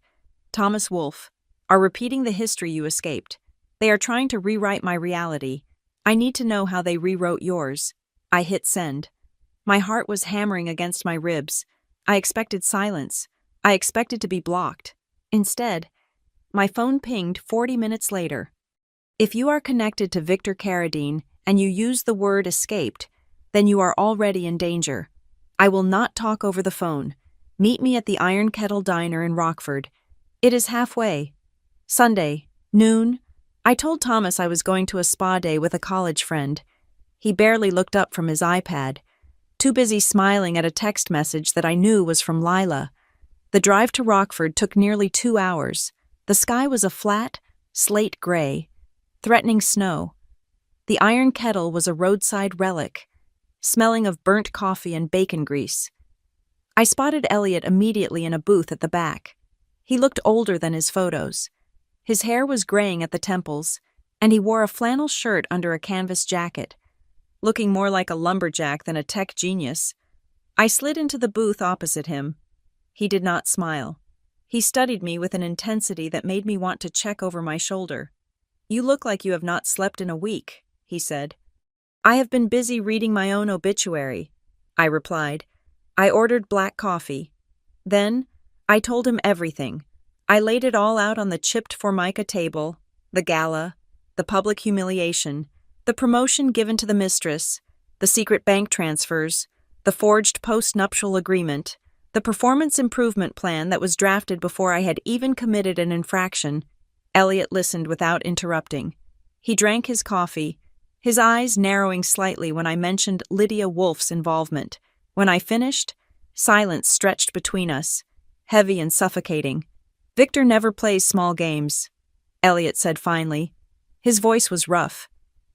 Thomas Wolfe, are repeating the history you escaped. They are trying to rewrite my reality. I need to know how they rewrote yours. I hit send. My heart was hammering against my ribs. I expected silence. I expected to be blocked. Instead, my phone pinged 40 minutes later. If you are connected to Victor Carradine and you use the word escaped, then you are already in danger. I will not talk over the phone. Meet me at the Iron Kettle Diner in Rockford. It is halfway. Sunday, noon. I told Thomas I was going to a spa day with a college friend. He barely looked up from his iPad, too busy smiling at a text message that I knew was from Lila. The drive to Rockford took nearly 2 hours. The sky was a flat, slate gray, threatening snow. The Iron Kettle was a roadside relic, smelling of burnt coffee and bacon grease. I spotted Elliot immediately in a booth at the back. He looked older than his photos. His hair was graying at the temples, and he wore a flannel shirt under a canvas jacket, looking more like a lumberjack than a tech genius. I slid into the booth opposite him. He did not smile. He studied me with an intensity that made me want to check over my shoulder. "You look like you have not slept in a week," he said. "I have been busy reading my own obituary," I replied. I ordered black coffee. Then, I told him everything. I laid it all out on the chipped formica table, the gala, the public humiliation, the promotion given to the mistress, the secret bank transfers, the forged post-nuptial agreement, the performance improvement plan that was drafted before I had even committed an infraction. Elliot listened without interrupting. He drank his coffee, his eyes narrowing slightly when I mentioned Lydia Wolfe's involvement. When I finished, silence stretched between us, heavy and suffocating. "Victor never plays small games," Elliot said finally. His voice was rough,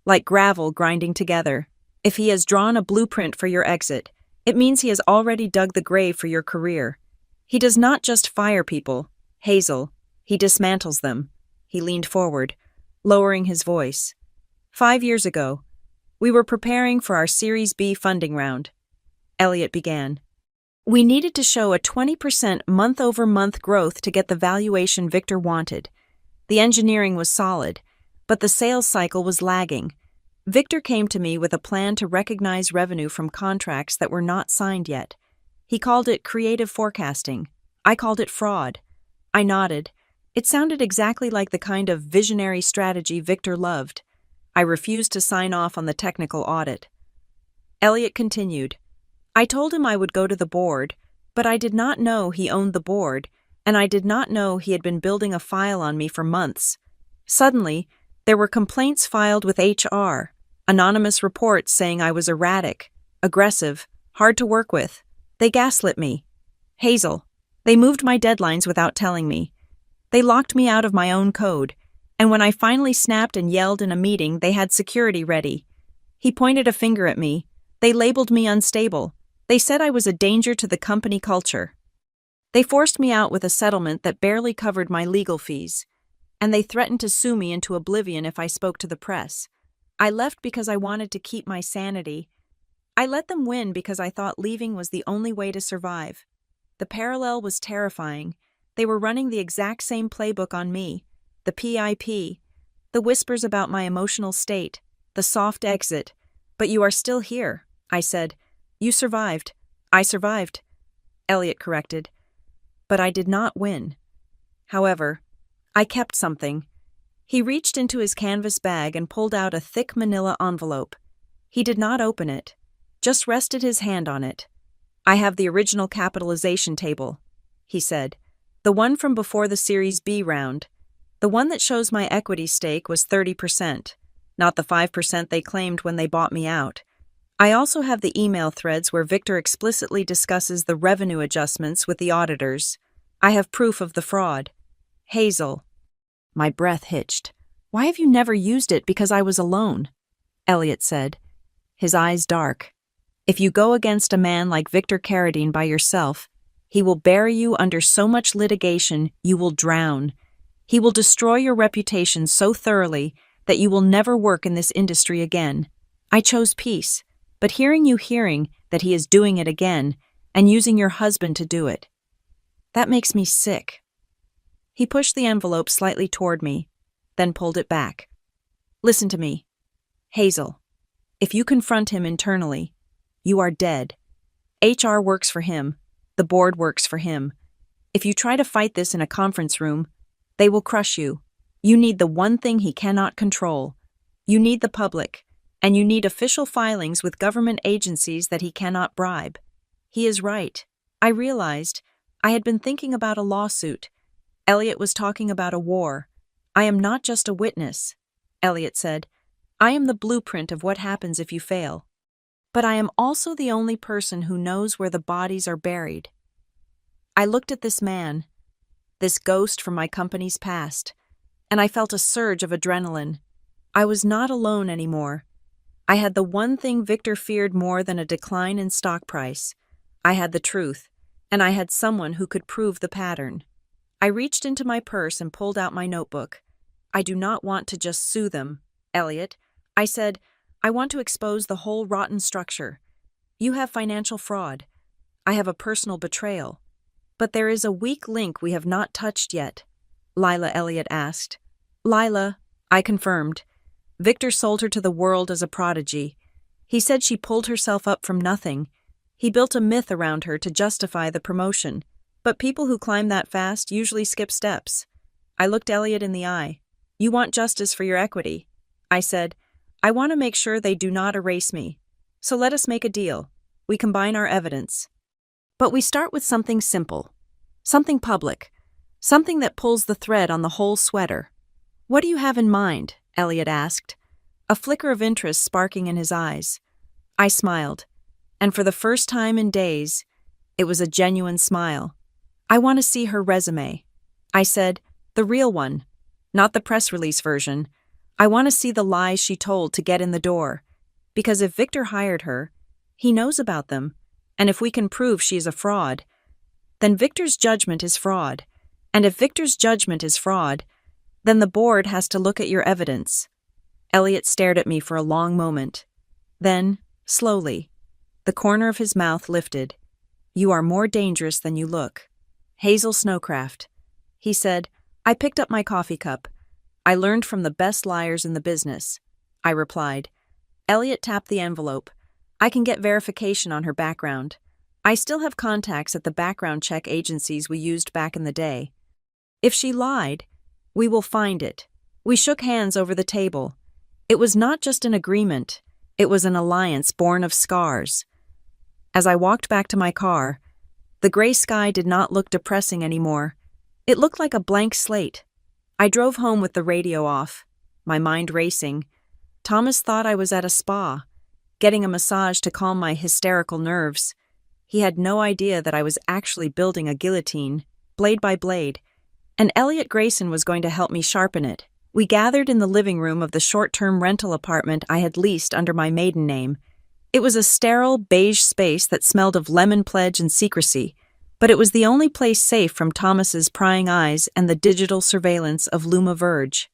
like gravel grinding together. "If he has drawn a blueprint for your exit, it means he has already dug the grave for your career. He does not just fire people, Hazel, he dismantles them." He leaned forward, lowering his voice. 5 years ago, we were preparing for our Series B funding round. Elliot began. We needed to show a 20% month-over-month growth to get the valuation Victor wanted. The engineering was solid, but the sales cycle was lagging. Victor came to me with a plan to recognize revenue from contracts that were not signed yet. He called it creative forecasting. I called it fraud. I nodded. It sounded exactly like the kind of visionary strategy Victor loved. I refused to sign off on the technical audit. Elliot continued. I told him I would go to the board, but I did not know he owned the board, and I did not know he had been building a file on me for months. Suddenly, there were complaints filed with HR, anonymous reports saying I was erratic, aggressive, hard to work with. They gaslit me. Hazel. They moved my deadlines without telling me. They locked me out of my own code, and when I finally snapped and yelled in a meeting, they had security ready. He pointed a finger at me. They labeled me unstable. They said I was a danger to the company culture. They forced me out with a settlement that barely covered my legal fees, and they threatened to sue me into oblivion if I spoke to the press. I left because I wanted to keep my sanity. I let them win because I thought leaving was the only way to survive. The parallel was terrifying. They were running the exact same playbook on me. The PIP, the whispers about my emotional state, the soft exit. But you are still here, I said. You survived. I survived. Elliot corrected. But I did not win. However, I kept something. He reached into his canvas bag and pulled out a thick manila envelope. He did not open it, just rested his hand on it. I have the original capitalization table, he said. The one from before the Series B round. The one that shows my equity stake was 30%, not the 5% they claimed when they bought me out. I also have the email threads where Victor explicitly discusses the revenue adjustments with the auditors. I have proof of the fraud. Hazel. My breath hitched. Why have you never used it? Because I was alone, Elliot said, his eyes dark. If you go against a man like Victor Carradine by yourself, he will bury you under so much litigation you will drown. He will destroy your reputation so thoroughly that you will never work in this industry again. I chose peace, but hearing that he is doing it again and using your husband to do it, that makes me sick. He pushed the envelope slightly toward me, then pulled it back. Listen to me, Hazel. If you confront him internally, you are dead. HR works for him. The board works for him. If you try to fight this in a conference room, they will crush you. You need the one thing he cannot control. You need the public, and you need official filings with government agencies that he cannot bribe. He is right. I realized I had been thinking about a lawsuit. Elliot was talking about a war. I am not just a witness, Elliot said. I am the blueprint of what happens if you fail. But I am also the only person who knows where the bodies are buried. I looked at this man, this ghost from my company's past, and I felt a surge of adrenaline. I was not alone anymore. I had the one thing Victor feared more than a decline in stock price. I had the truth, and I had someone who could prove the pattern. I reached into my purse and pulled out my notebook. I do not want to just sue them, Elliot. I said, I want to expose the whole rotten structure. You have financial fraud. I have a personal betrayal. But there is a weak link we have not touched yet, Lila Elliot asked. Lila, I confirmed. Victor sold her to the world as a prodigy. He said she pulled herself up from nothing. He built a myth around her to justify the promotion. But people who climb that fast usually skip steps. I looked Elliot in the eye. You want justice for your equity. I said, I want to make sure they do not erase me. So let us make a deal. We combine our evidence. But we start with something simple. Something public. Something that pulls the thread on the whole sweater. What do you have in mind? Elliot asked, a flicker of interest sparking in his eyes. I smiled, and for the first time in days, it was a genuine smile. I want to see her resume. I said, the real one, not the press release version. I want to see the lies she told to get in the door. Because if Victor hired her, he knows about them, and if we can prove she is a fraud, then Victor's judgment is fraud. And if Victor's judgment is fraud, then the board has to look at your evidence. Elliot stared at me for a long moment. Then, slowly, the corner of his mouth lifted. You are more dangerous than you look. Hazel Snowcraft. He said, I picked up my coffee cup. I learned from the best liars in the business. I replied. Elliot tapped the envelope. I can get verification on her background. I still have contacts at the background check agencies we used back in the day. If she lied, we will find it. We shook hands over the table. It was not just an agreement. It was an alliance born of scars. As I walked back to my car, the gray sky did not look depressing anymore. It looked like a blank slate. I drove home with the radio off, my mind racing. Thomas thought I was at a spa, getting a massage to calm my hysterical nerves. He had no idea that I was actually building a guillotine, blade by blade, and Elliot Grayson was going to help me sharpen it. We gathered in the living room of the short-term rental apartment I had leased under my maiden name. It was a sterile, beige space that smelled of lemon pledge and secrecy, but it was the only place safe from Thomas's prying eyes and the digital surveillance of Luma Verge.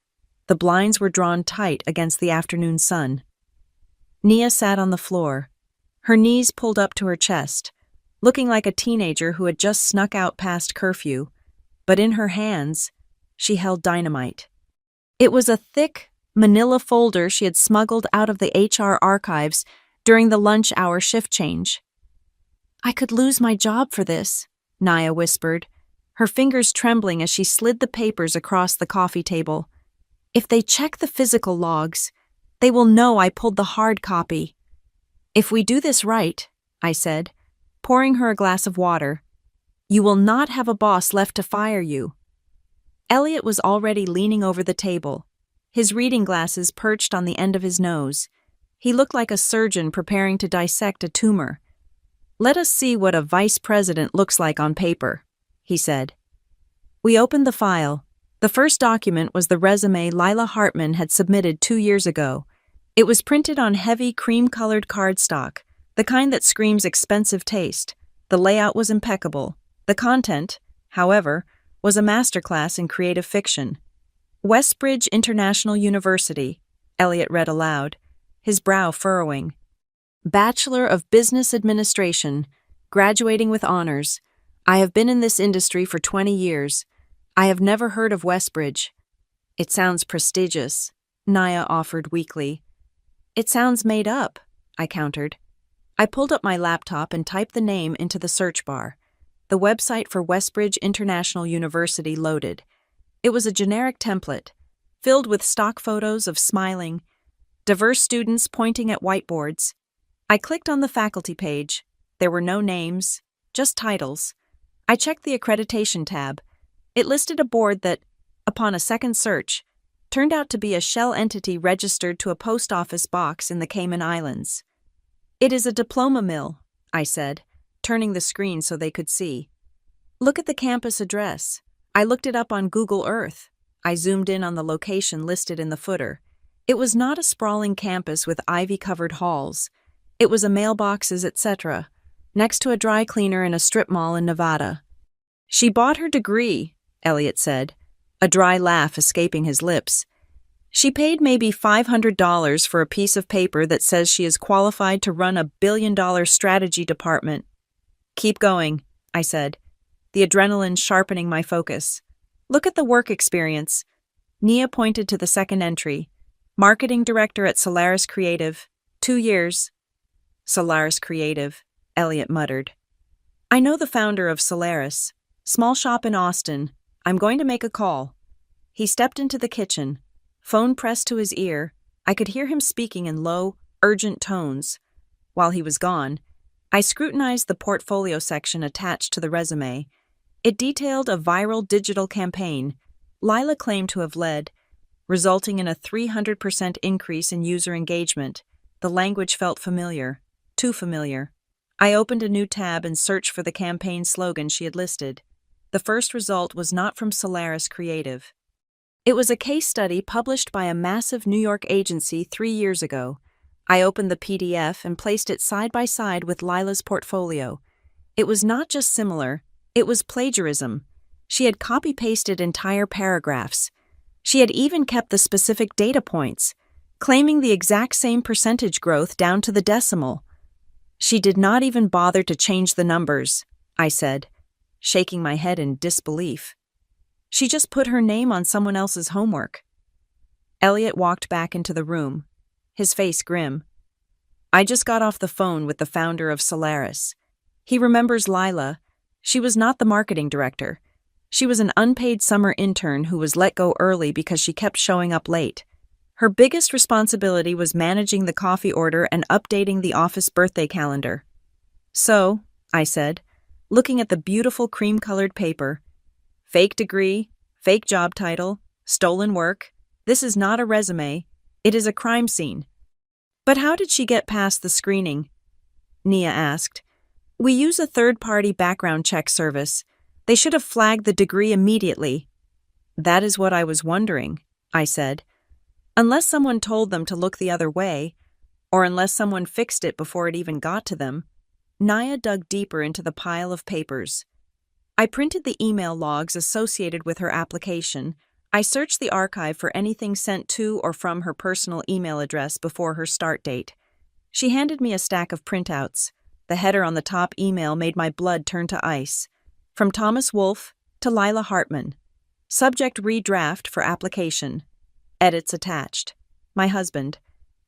The blinds were drawn tight against the afternoon sun. Nia sat on the floor, her knees pulled up to her chest, looking like a teenager who had just snuck out past curfew, but in her hands, she held dynamite. It was a thick, manila folder she had smuggled out of the HR archives during the lunch hour shift change. I could lose my job for this, Nia whispered, her fingers trembling as she slid the papers across the coffee table. If they check the physical logs, they will know I pulled the hard copy. If we do this right, I said, pouring her a glass of water, you will not have a boss left to fire you. Elliot was already leaning over the table, his reading glasses perched on the end of his nose. He looked like a surgeon preparing to dissect a tumor. "Let us see what a vice president looks like on paper," he said. We opened the file. The first document was the resume Lila Hartman had submitted 2 years ago. It was printed on heavy cream-colored cardstock, the kind that screams expensive taste. The layout was impeccable. The content, however, was a masterclass in creative fiction. "Westbridge International University," Elliot read aloud, his brow furrowing. "Bachelor of Business Administration, graduating with honors. I have been in this industry for 20 years. I have never heard of Westbridge." "It sounds prestigious," Naya offered weakly. "It sounds made up," I countered. I pulled up my laptop and typed the name into the search bar. The website for Westbridge International University loaded. It was a generic template, filled with stock photos of smiling, diverse students pointing at whiteboards. I clicked on the faculty page. There were no names, just titles. I checked the accreditation tab. It listed a board that, upon a second search, turned out to be a shell entity registered to a post office box in the Cayman Islands. "It is a diploma mill," I said, turning the screen so they could see. "Look at the campus address." I looked it up on Google Earth. I zoomed in on the location listed in the footer. It was not a sprawling campus with ivy-covered halls. It was a mailboxes, etc., next to a dry cleaner in a strip mall in Nevada. "She bought her degree," Elliot said, a dry laugh escaping his lips. "She paid maybe $500 for a piece of paper that says she is qualified to run a billion-dollar strategy department." "Keep going," I said, the adrenaline sharpening my focus. "Look at the work experience." Nia pointed to the second entry. "Marketing director at Solaris Creative. 2 years. "Solaris Creative," Elliot muttered. "I know the founder of Solaris. Small shop in Austin. I'm going to make a call." He stepped into the kitchen. Phone pressed to his ear. I could hear him speaking in low, urgent tones. While he was gone, I scrutinized the portfolio section attached to the resume. It detailed a viral digital campaign Lila claimed to have led, resulting in a 300% increase in user engagement. The language felt familiar, too familiar. I opened a new tab and searched for the campaign slogan she had listed. The first result was not from Solaris Creative. It was a case study published by a massive New York agency 3 years ago. I opened the PDF and placed it side by side with Lila's portfolio. It was not just similar, it was plagiarism. She had copy-pasted entire paragraphs. She had even kept the specific data points, claiming the exact same percentage growth down to the decimal. "She did not even bother to change the numbers," I said, shaking my head in disbelief. "She just put her name on someone else's homework." Elliot walked back into the room, his face grim. "I just got off the phone with the founder of Solaris. He remembers Lila. She was not the marketing director. She was an unpaid summer intern who was let go early because she kept showing up late. Her biggest responsibility was managing the coffee order and updating the office birthday calendar." "So," I said, looking at the beautiful cream-colored paper, "fake degree, fake job title, stolen work. This is not a resume. It is a crime scene." "But how did she get past the screening?" Nia asked. "We use a third-party background check service. They should have flagged the degree immediately." "That is what I was wondering," I said. "Unless someone told them to look the other way, or unless someone fixed it before it even got to them." Naya dug deeper into the pile of papers. I printed the email logs associated with her application. I searched the archive for anything sent to or from her personal email address before her start date. She handed me a stack of printouts. The header on the top email made my blood turn to ice. From Thomas Wolfe to Lila Hartman. Subject redraft for application. Edits attached. My husband.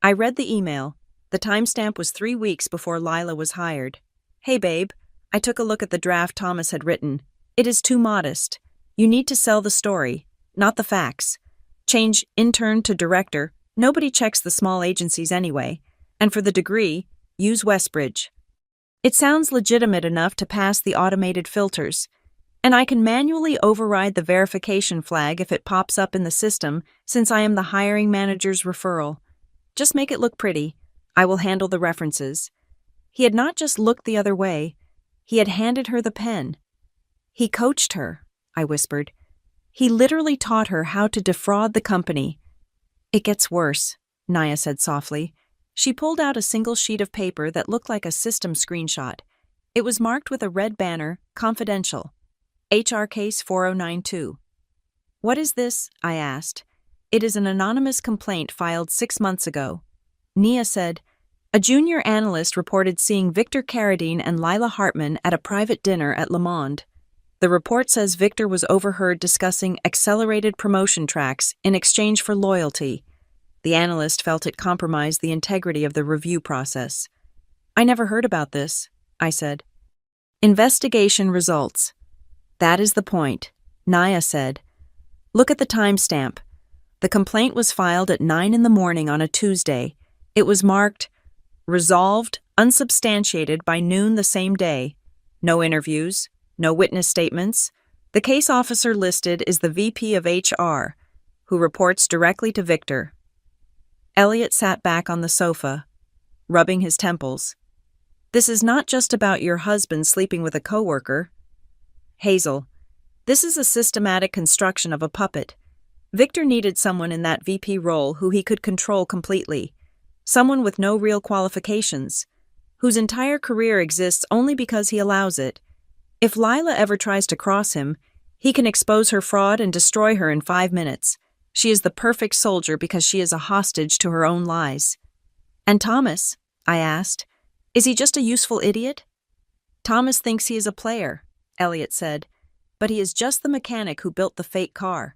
I read the email. The timestamp was 3 weeks before Lila was hired. "Hey babe, I took a look at the draft Thomas had written. It is too modest. You need to sell the story, not the facts. Change intern to director. Nobody checks the small agencies anyway. And for the degree, use Westbridge. It sounds legitimate enough to pass the automated filters. And I can manually override the verification flag if it pops up in the system since I am the hiring manager's referral. Just make it look pretty. I will handle the references. He had not just looked the other way, he had handed her the pen. He coached her, I whispered. He literally taught her how to defraud the company. It gets worse, Naya said softly. She pulled out a single sheet of paper that looked like a system screenshot. It was marked with a red banner, Confidential. HR Case 4092. What is this? I asked. It is an anonymous complaint filed 6 months ago. Nia said, a junior analyst reported seeing Victor Carradine and Lila Hartman at a private dinner at Le Monde. The report says Victor was overheard discussing accelerated promotion tracks in exchange for loyalty. The analyst felt it compromised the integrity of the review process. I never heard about this, I said. Investigation results. That is the point, Naya said. Look at the timestamp. The complaint was filed at 9 a.m. on a Tuesday. It was marked, resolved, unsubstantiated by noon the same day. No interviews, no witness statements. The case officer listed is the VP of HR, who reports directly to Victor. Elliot sat back on the sofa, rubbing his temples. This is not just about your husband sleeping with a coworker. Hazel, this is a systematic construction of a puppet. Victor needed someone in that VP role who he could control completely. Someone with no real qualifications, whose entire career exists only because he allows it. If Lila ever tries to cross him, he can expose her fraud and destroy her in 5 minutes. She is the perfect soldier because she is a hostage to her own lies. And Thomas, I asked, is he just a useful idiot? Thomas thinks he is a player, Elliot said, but he is just the mechanic who built the fake car.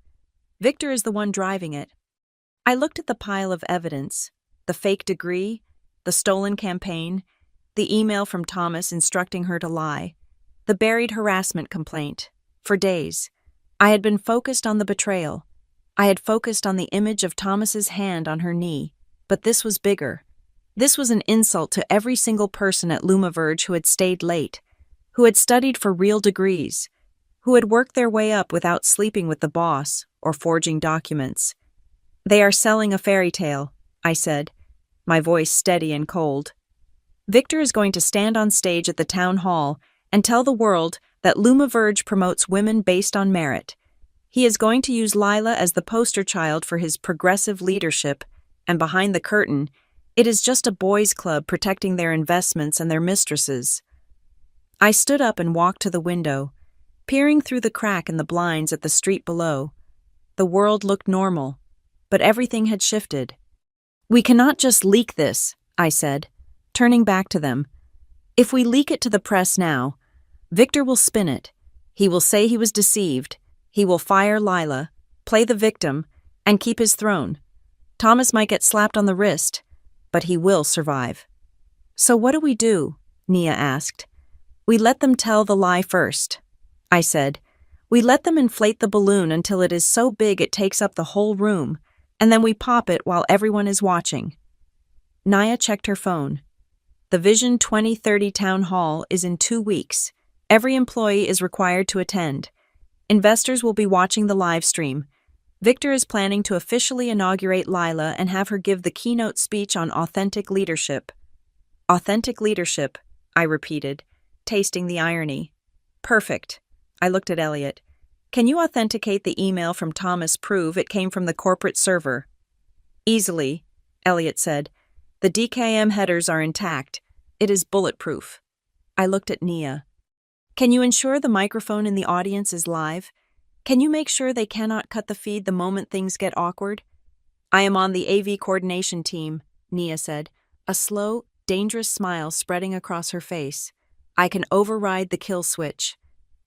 Victor is the one driving it. I looked at the pile of evidence, the fake degree, the stolen campaign, the email from Thomas instructing her to lie, the buried harassment complaint. For days, I had been focused on the betrayal. I had focused on the image of Thomas's hand on her knee, but this was bigger. This was an insult to every single person at Lumaverge who had stayed late, who had studied for real degrees, who had worked their way up without sleeping with the boss or forging documents. They are selling a fairy tale, I said, my voice steady and cold. Victor is going to stand on stage at the town hall and tell the world that Lumaverge promotes women based on merit. He is going to use Lila as the poster child for his progressive leadership, and behind the curtain, it is just a boys' club protecting their investments and their mistresses. I stood up and walked to the window, peering through the crack in the blinds at the street below. The world looked normal, but everything had shifted. We cannot just leak this, I said, turning back to them. If we leak it to the press now, Victor will spin it. He will say he was deceived. He will fire Lila, play the victim, and keep his throne. Thomas might get slapped on the wrist, but he will survive. So what do? Nia asked. We let them tell the lie first, I said. We let them inflate the balloon until it is so big it takes up the whole room, and then we pop it while everyone is watching. Nia checked her phone. The Vision 2030 Town Hall is in 2 weeks. Every employee is required to attend. Investors will be watching the live stream. Victor is planning to officially inaugurate Lila and have her give the keynote speech on authentic leadership. Authentic leadership, I repeated, tasting the irony. Perfect. I looked at Elliot. Can you authenticate the email from Thomas prove it came from the corporate server? Easily, Elliot said. The DKM headers are intact. It is bulletproof. I looked at Nia. Can you ensure the microphone in the audience is live? Can you make sure they cannot cut the feed the moment things get awkward? I am on the AV coordination team, Nia said, a slow, dangerous smile spreading across her face. I can override the kill switch.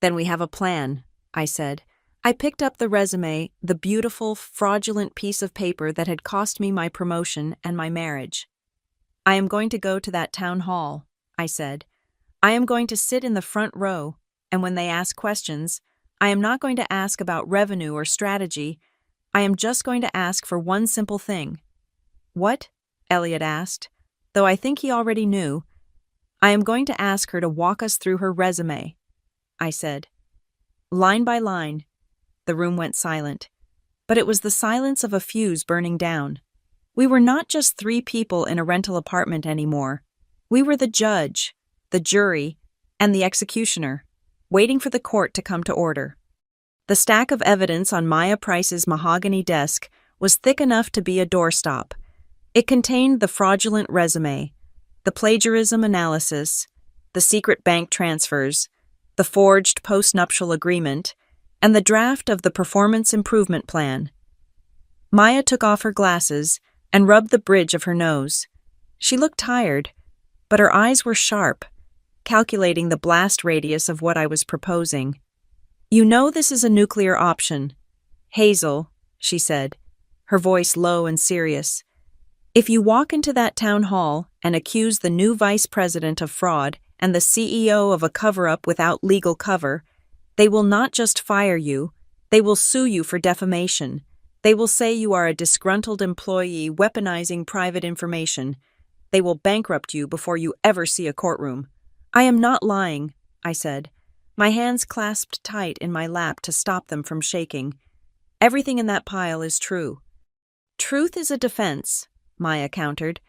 Then we have a plan, I said. I picked up the resume, the beautiful, fraudulent piece of paper that had cost me my promotion and my marriage. I am going to go to that town hall, I said. I am going to sit in the front row, and when they ask questions, I am not going to ask about revenue or strategy. I am just going to ask for one simple thing. What? Elliot asked, though I think he already knew. I am going to ask her to walk us through her resume, I said. Line by line, the room went silent, but it was the silence of a fuse burning down. We were not just three people in a rental apartment anymore. We were the judge, the jury, and the executioner, waiting for the court to come to order. The stack of evidence on Maya Price's mahogany desk was thick enough to be a doorstop. It contained the fraudulent resume, the plagiarism analysis, the secret bank transfers, the forged postnuptial agreement, and the draft of the performance improvement plan. Maya took off her glasses and rubbed the bridge of her nose. She looked tired, but her eyes were sharp, calculating the blast radius of what I was proposing. "You know this is a nuclear option. Hazel," she said, her voice low and serious. "If you walk into that town hall and accuse the new vice president of fraud and the CEO of a cover-up without legal cover, they will not just fire you, they will sue you for defamation. They will say you are a disgruntled employee weaponizing private information. They will bankrupt you before you ever see a courtroom." "I am not lying," I said, my hands clasped tight in my lap to stop them from shaking. "Everything in that pile is true." "Truth is a defense," Maya countered,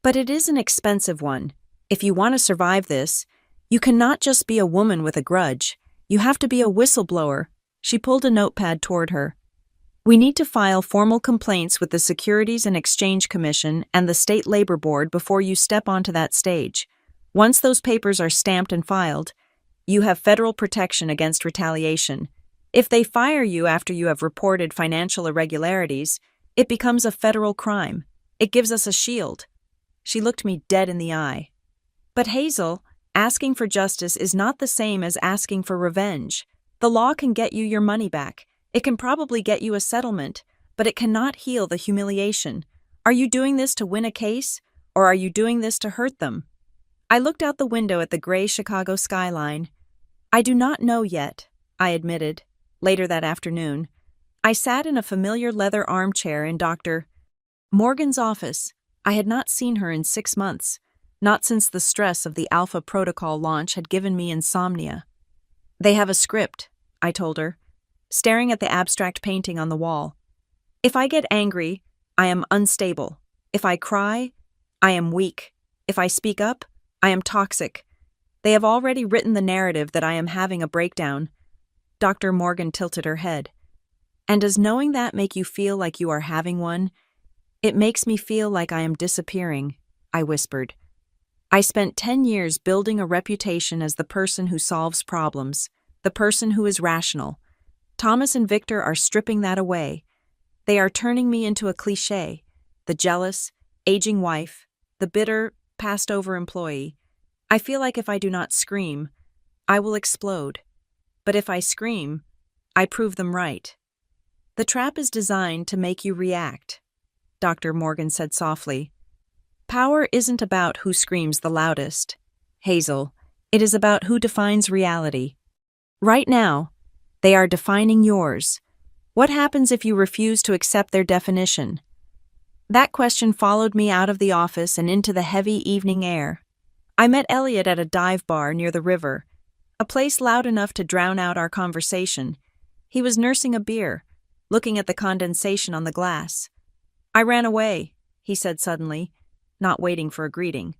"but it is an expensive one. If you want to survive this, you cannot just be a woman with a grudge. You have to be a whistleblower." She pulled a notepad toward her. "We need to file formal complaints with the Securities and Exchange Commission and the State Labor Board before you step onto that stage. Once those papers are stamped and filed, you have federal protection against retaliation. If they fire you after you have reported financial irregularities, it becomes a federal crime. It gives us a shield." She looked me dead in the eye. "But Hazel, asking for justice is not the same as asking for revenge. The law can get you your money back. It can probably get you a settlement, but it cannot heal the humiliation. Are you doing this to win a case, or are you doing this to hurt them?" I looked out the window at the gray Chicago skyline. "I do not know yet," I admitted. Later that afternoon, I sat in a familiar leather armchair in Dr. Morgan's office. I had not seen her in 6 months, not since the stress of the Alpha Protocol launch had given me insomnia. "They have a script," I told her, staring at the abstract painting on the wall. "If I get angry, I am unstable. If I cry, I am weak. If I speak up, I am toxic. They have already written the narrative that I am having a breakdown." Dr. Morgan tilted her head. "And does knowing that make you feel like you are having one?" "It makes me feel like I am disappearing," I whispered. "I spent 10 years building a reputation as the person who solves problems, the person who is rational. Thomas and Victor are stripping that away. They are turning me into a cliché, the jealous, aging wife, the bitter, passed-over employee. I feel like if I do not scream, I will explode. But if I scream, I prove them right." "The trap is designed to make you react," Dr. Morgan said softly. "Power isn't about who screams the loudest, Hazel. It is about who defines reality. Right now, they are defining yours. What happens if you refuse to accept their definition?" That question followed me out of the office and into the heavy evening air. I met Elliot at a dive bar near the river, a place loud enough to drown out our conversation. He was nursing a beer, looking at the condensation on the glass. "I ran away," he said suddenly, not waiting for a greeting.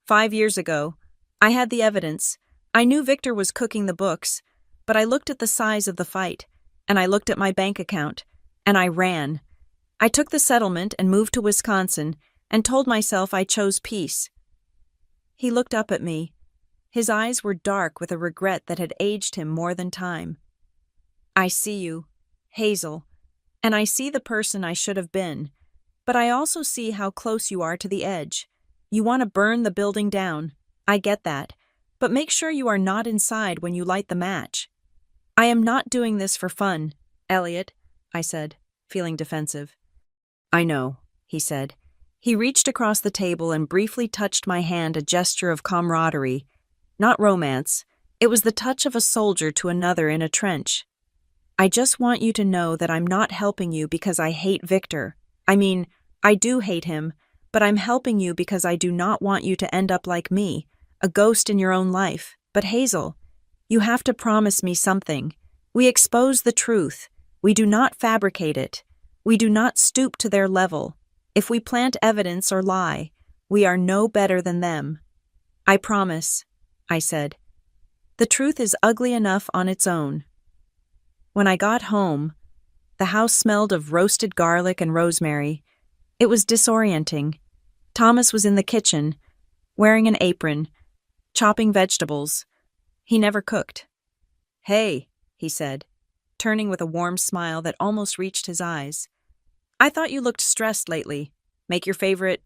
5 years ago, I had the evidence. I knew Victor was cooking the books, but I looked at the size of the fight, and I looked at my bank account, and I ran. I took the settlement and moved to Wisconsin and told myself I chose peace." He looked up at me. His eyes were dark with a regret that had aged him more than time. "I see you, Hazel, and I see the person I should have been, but I also see how close you are to the edge. You want to burn the building down. I get that, but make sure you are not inside when you light the match." "I am not doing this for fun, Elliot," I said, feeling defensive. "I know," he said. He reached across the table and briefly touched my hand, a gesture of camaraderie. Not romance. It was the touch of a soldier to another in a trench. "I just want you to know that I'm not helping you because I hate Victor. I mean, I do hate him, but I'm helping you because I do not want you to end up like me, a ghost in your own life. But Hazel, you have to promise me something. We expose the truth. We do not fabricate it. We do not stoop to their level. If we plant evidence or lie, we are no better than them. I promise, I said. The truth is ugly enough on its own. When I got home, the house smelled of roasted garlic and rosemary. It was disorienting. Thomas was in the kitchen, wearing an apron, chopping vegetables. He never cooked. "Hey," he said, turning with a warm smile that almost reached his eyes. "I thought you looked stressed lately. Make your favorite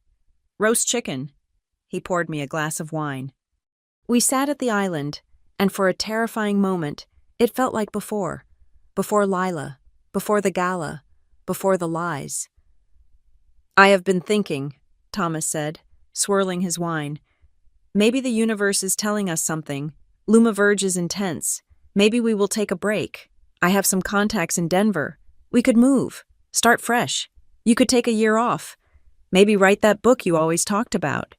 roast chicken." He poured me a glass of wine. We sat at the island, and for a terrifying moment, it felt like before Lila, before the gala, before the lies. "I have been thinking," Thomas said, swirling his wine. "Maybe the universe is telling us something. Lumiverge is intense. Maybe we will take a break. I have some contacts in Denver. We could move, start fresh. You could take a year off. Maybe write that book you always talked about."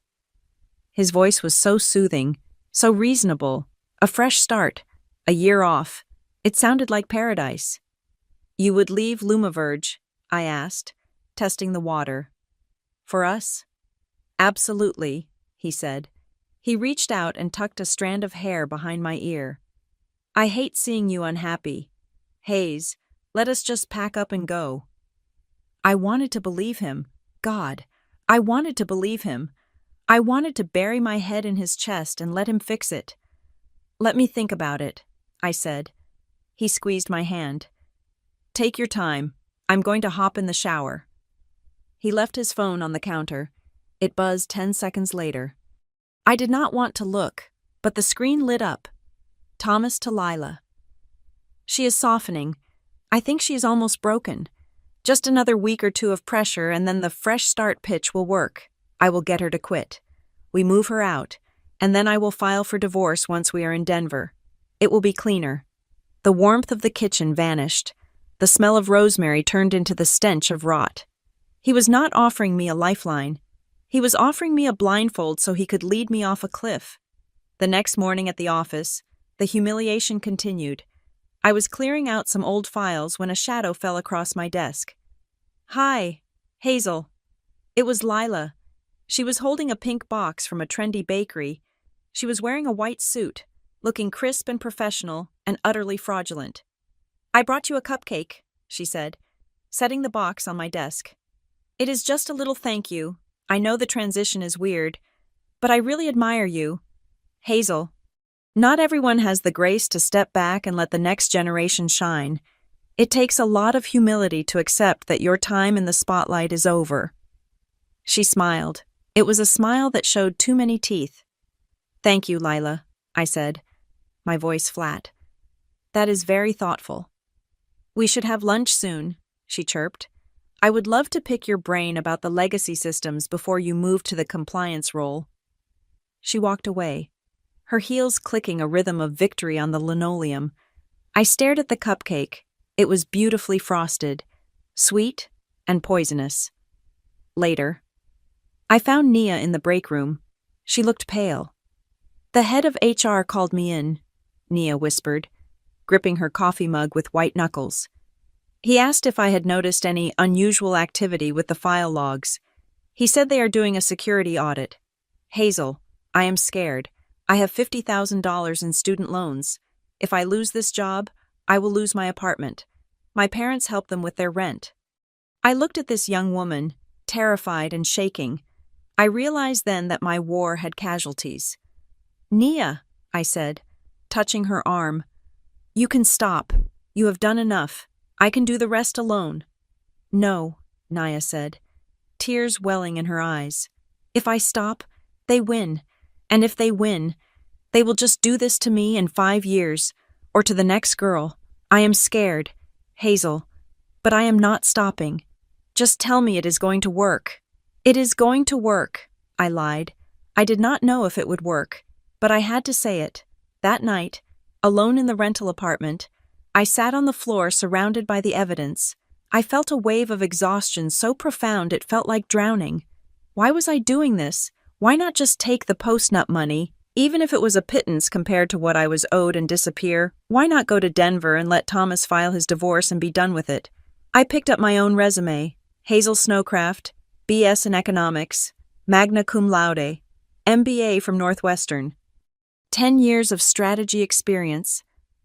His voice was so soothing, so reasonable. A fresh start, a year off. It sounded like paradise. "You would leave Lumiverge?" I asked, testing the water. "For us?" "Absolutely," he said. He reached out and tucked a strand of hair behind my ear. "I hate seeing you unhappy. Hayes, let us just pack up and go." I wanted to believe him. God, I wanted to believe him. I wanted to bury my head in his chest and let him fix it. "Let me think about it," I said. He squeezed my hand. "Take your time. I'm going to hop in the shower." He left his phone on the counter. It buzzed 10 seconds later. I did not want to look, but the screen lit up. Thomas to Lila. "She is softening. I think she is almost broken. Just another week or two of pressure and then the fresh start pitch will work. I will get her to quit. We move her out, and then I will file for divorce once we are in Denver. It will be cleaner." The warmth of the kitchen vanished. The smell of rosemary turned into the stench of rot. He was not offering me a lifeline. He was offering me a blindfold so he could lead me off a cliff. The next morning at the office, the humiliation continued. I was clearing out some old files when a shadow fell across my desk. "Hi, Hazel." It was Lila. She was holding a pink box from a trendy bakery. She was wearing a white suit, looking crisp and professional and utterly fraudulent. "I brought you a cupcake," she said, setting the box on my desk. "It is just a little thank you. I know the transition is weird, but I really admire you. Hazel." Not everyone has the grace to step back and let the next generation shine. It takes a lot of humility to accept that your time in the spotlight is over. She smiled. It was a smile that showed too many teeth. "Thank you, Lila," I said, my voice flat. "That is very thoughtful." "We should have lunch soon," she chirped. "I would love to pick your brain about the legacy systems before you move to the compliance role." She walked away, her heels clicking a rhythm of victory on the linoleum. I stared at the cupcake. It was beautifully frosted, sweet and poisonous. Later, I found Nia in the break room. She looked pale. "The head of HR called me in," Nia whispered, gripping her coffee mug with white knuckles. "He asked if I had noticed any unusual activity with the file logs. He said they are doing a security audit. Hazel, I am scared. I have $50,000 in student loans. If I lose this job, I will lose my apartment. My parents help them with their rent." I looked at this young woman, terrified and shaking. I realized then that my war had casualties. "Nia," I said, touching her arm. "You can stop. You have done enough. I can do the rest alone." "No," Nia said, tears welling in her eyes. "If I stop, they win. And if they win, they will just do this to me in 5 years, or to the next girl. I am scared, Hazel, but I am not stopping. Just tell me it is going to work." "It is going to work," I lied. I did not know if it would work, but I had to say it. That night, alone in the rental apartment, I sat on the floor surrounded by the evidence. I felt a wave of exhaustion so profound it felt like drowning. Why was I doing this? Why not just take the post-nut money, even if it was a pittance compared to what I was owed, and disappear? Why not go to Denver and let Thomas file his divorce and be done with it? I picked up my own resume, Hazel Snowcraft, BS in economics, magna cum laude, MBA from Northwestern. 10 years of strategy experience,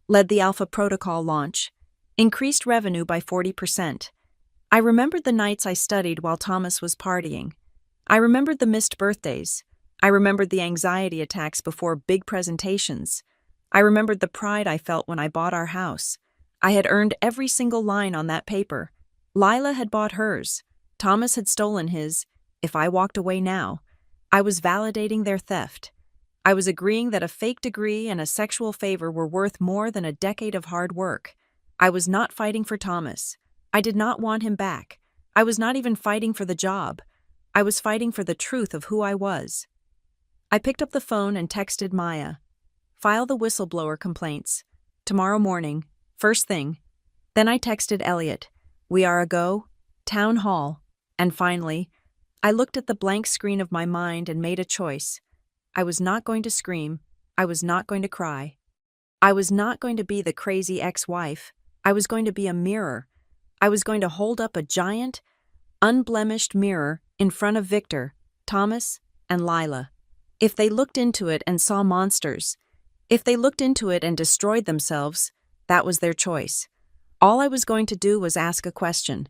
led the Alpha Protocol launch, increased revenue by 40%. I remembered the nights I studied while Thomas was partying. I remembered the missed birthdays. I remembered the anxiety attacks before big presentations. I remembered the pride I felt when I bought our house. I had earned every single line on that paper. Lila had bought hers. Thomas had stolen his. If I walked away now, I was validating their theft. I was agreeing that a fake degree and a sexual favor were worth more than a decade of hard work. I was not fighting for Thomas. I did not want him back. I was not even fighting for the job. I was fighting for the truth of who I was. I picked up the phone and texted Maya. File the whistleblower complaints. Tomorrow morning, first thing. Then I texted Elliot. We are a go. Town hall. And finally, I looked at the blank screen of my mind and made a choice. I was not going to scream. I was not going to cry. I was not going to be the crazy ex-wife. I was going to be a mirror. I was going to hold up a giant, unblemished mirror in front of Victor, Thomas, and Lila. If they looked into it and saw monsters, if they looked into it and destroyed themselves, that was their choice. All I was going to do was ask a question.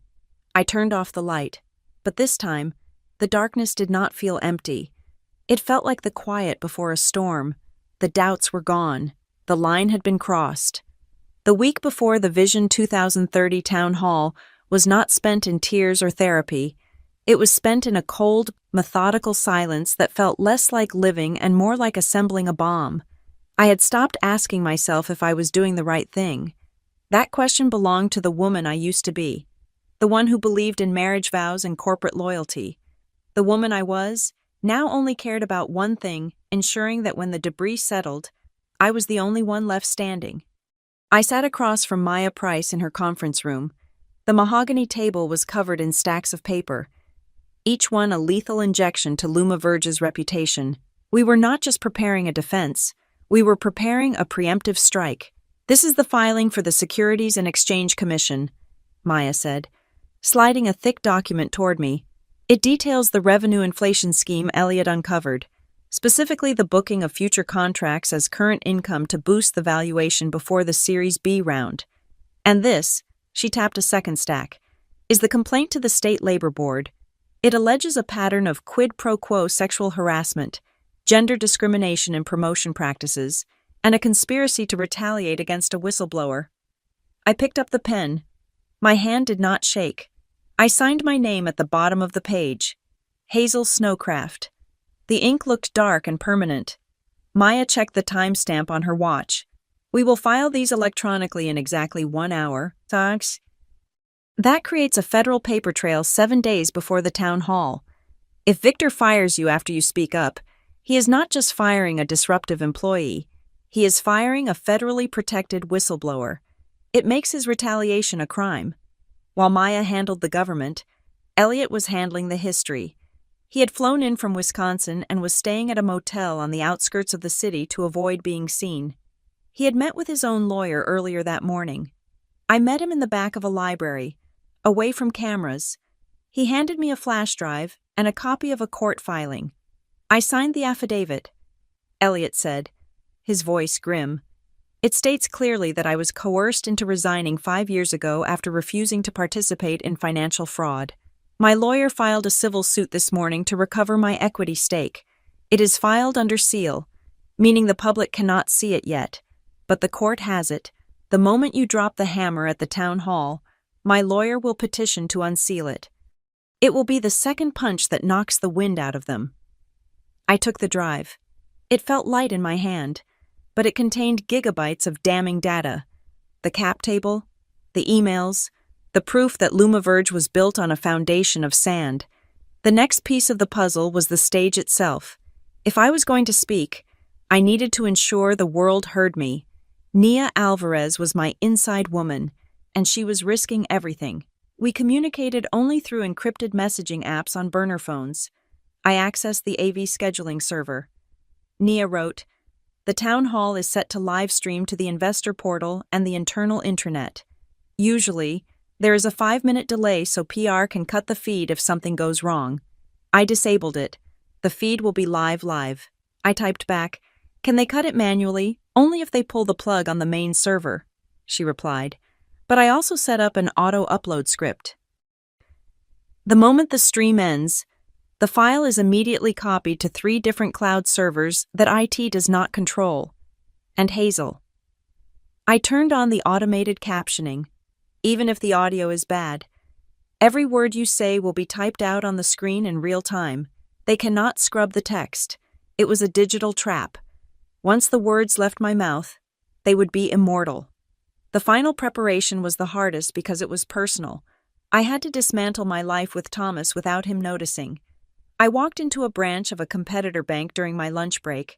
I turned off the light, but this time, the darkness did not feel empty. It felt like the quiet before a storm. The doubts were gone. The line had been crossed. The week before the Vision 2030 Town Hall was not spent in tears or therapy. It was spent in a cold, methodical silence that felt less like living and more like assembling a bomb. I had stopped asking myself if I was doing the right thing. That question belonged to the woman I used to be, the one who believed in marriage vows and corporate loyalty. The woman I was now only cared about one thing, ensuring that when the debris settled, I was the only one left standing. I sat across from Maya Price in her conference room. The mahogany table was covered in stacks of paper, each one a lethal injection to Luma Verge's reputation. We were not just preparing a defense, we were preparing a preemptive strike. This is the filing for the Securities and Exchange Commission, Maya said, sliding a thick document toward me. It details the revenue inflation scheme Elliot uncovered, specifically the booking of future contracts as current income to boost the valuation before the Series B round. And this, she tapped a second stack, is the complaint to the State Labor Board. It alleges a pattern of quid pro quo sexual harassment, gender discrimination in promotion practices, and a conspiracy to retaliate against a whistleblower. I picked up the pen. My hand did not shake. I signed my name at the bottom of the page. Hazel Snowcraft. The ink looked dark and permanent. Maya checked the timestamp on her watch. We will file these electronically in exactly 1 hour. Thanks. That creates a federal paper trail 7 days before the town hall. If Victor fires you after you speak up, he is not just firing a disruptive employee. He is firing a federally protected whistleblower. It makes his retaliation a crime. While Maya handled the government, Elliot was handling the history. He had flown in from Wisconsin and was staying at a motel on the outskirts of the city to avoid being seen. He had met with his own lawyer earlier that morning. I met him in the back of a library, away from cameras. He handed me a flash drive and a copy of a court filing. I signed the affidavit. Elliot said, his voice grim. It states clearly that I was coerced into resigning 5 years ago after refusing to participate in financial fraud. My lawyer filed a civil suit this morning to recover my equity stake. It is filed under seal, meaning the public cannot see it yet. But the court has it. The moment you drop the hammer at the town hall, my lawyer will petition to unseal it. It will be the second punch that knocks the wind out of them. I took the drive. It felt light in my hand, but it contained gigabytes of damning data. The cap table, the emails, the proof that Luma Verge was built on a foundation of sand. The next piece of the puzzle was the stage itself. If I was going to speak, I needed to ensure the world heard me. Nia Alvarez was my inside woman, and she was risking everything. We communicated only through encrypted messaging apps on burner phones. I accessed the AV scheduling server. Nia wrote, "The town hall is set to live stream to the investor portal and the internal intranet. Usually, There is a 5-minute delay so PR can cut the feed if something goes wrong. I disabled it. The feed will be live. I typed back, "Can they cut it manually? Only if they pull the plug on the main server," she replied. But I also set up an auto-upload script. The moment the stream ends, the file is immediately copied to 3 different cloud servers that IT does not control. And Hazel. I turned on the automated captioning. Even if the audio is bad, every word you say will be typed out on the screen in real time. They cannot scrub the text. It was a digital trap. Once the words left my mouth, they would be immortal. The final preparation was the hardest because it was personal. I had to dismantle my life with Thomas without him noticing. I walked into a branch of a competitor bank during my lunch break.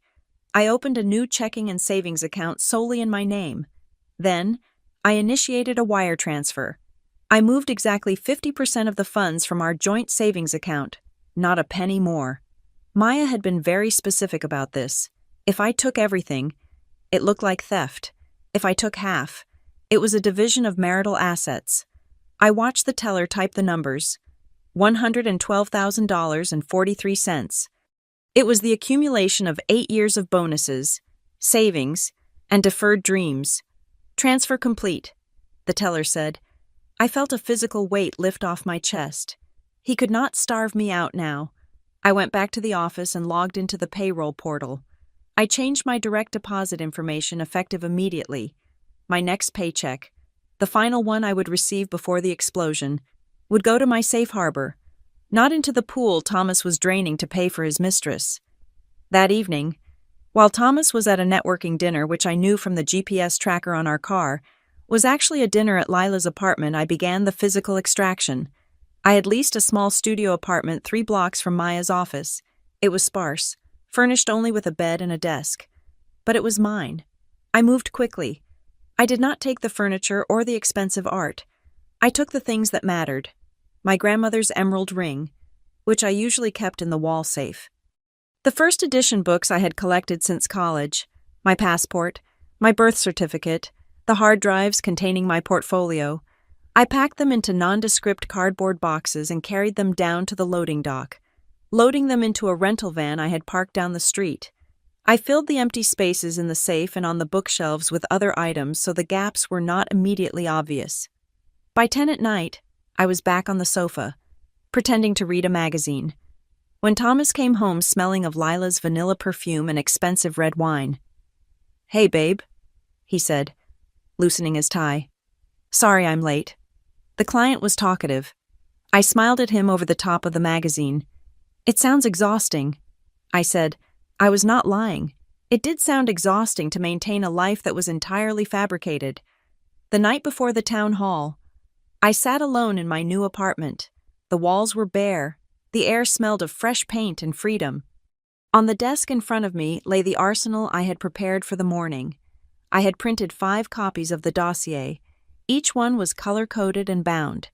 I opened a new checking and savings account solely in my name. Then, I initiated a wire transfer. I moved exactly 50% of the funds from our joint savings account, not a penny more. Maya had been very specific about this. If I took everything, it looked like theft. If I took half, it was a division of marital assets. I watched the teller type the numbers. $112,000.43. It was the accumulation of 8 years of bonuses, savings, and deferred dreams. "Transfer complete," the teller said. I felt a physical weight lift off my chest. He could not starve me out now. I went back to the office and logged into the payroll portal. I changed my direct deposit information effective immediately. My next paycheck, the final one I would receive before the explosion, would go to my safe harbor, not into the pool Thomas was draining to pay for his mistress. That evening, while Thomas was at a networking dinner which I knew from the GPS tracker on our car, was actually a dinner at Lila's apartment, I began the physical extraction. I had leased a small studio apartment 3 blocks from Maya's office. It was sparse, furnished only with a bed and a desk. But it was mine. I moved quickly. I did not take the furniture or the expensive art. I took the things that mattered. My grandmother's emerald ring, which I usually kept in the wall safe. The first edition books I had collected since college, my passport, my birth certificate, the hard drives containing my portfolio. I packed them into nondescript cardboard boxes and carried them down to the loading dock, loading them into a rental van I had parked down the street. I filled the empty spaces in the safe and on the bookshelves with other items so the gaps were not immediately obvious. By 10 at night, I was back on the sofa, pretending to read a magazine, when Thomas came home smelling of Lila's vanilla perfume and expensive red wine. "Hey, babe," he said, loosening his tie. "Sorry I'm late." The client was talkative. I smiled at him over the top of the magazine. "It sounds exhausting," I said. I was not lying. It did sound exhausting to maintain a life that was entirely fabricated. The night before the town hall, I sat alone in my new apartment. The walls were bare. The air smelled of fresh paint and freedom. On the desk in front of me lay the arsenal I had prepared for the morning. I had printed 5 copies of the dossier. Each one was color-coded and bound.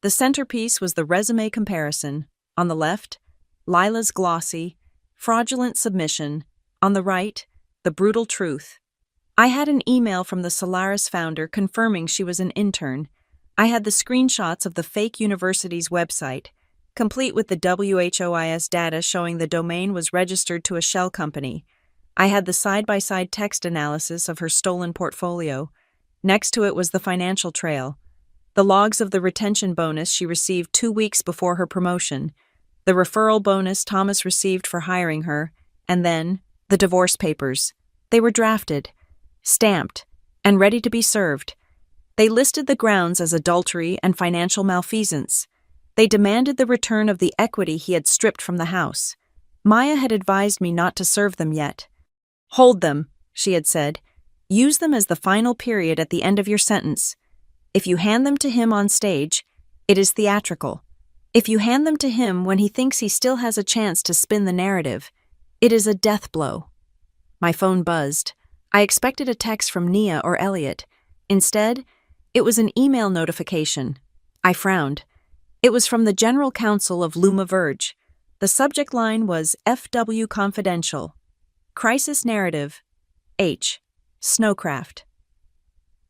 The centerpiece was the resume comparison. On the left, Lila's glossy, fraudulent submission. On the right, the brutal truth. I had an email from the Solaris founder confirming she was an intern. I had the screenshots of the fake university's website, complete with the WHOIS data showing the domain was registered to a shell company. I had the side-by-side text analysis of her stolen portfolio. Next to it was the financial trail, the logs of the retention bonus she received 2 weeks before her promotion, the referral bonus Thomas received for hiring her, and then the divorce papers. They were drafted, stamped, and ready to be served. They listed the grounds as adultery and financial malfeasance. They demanded the return of the equity he had stripped from the house. Maya had advised me not to serve them yet. "Hold them," she had said. "Use them as the final period at the end of your sentence. If you hand them to him on stage, it is theatrical. If you hand them to him when he thinks he still has a chance to spin the narrative, it is a death blow." My phone buzzed. I expected a text from Nia or Elliot. Instead, it was an email notification. I frowned. It was from the General Counsel of Luma Verge. The subject line was FW Confidential. Crisis Narrative. H. Snowcraft.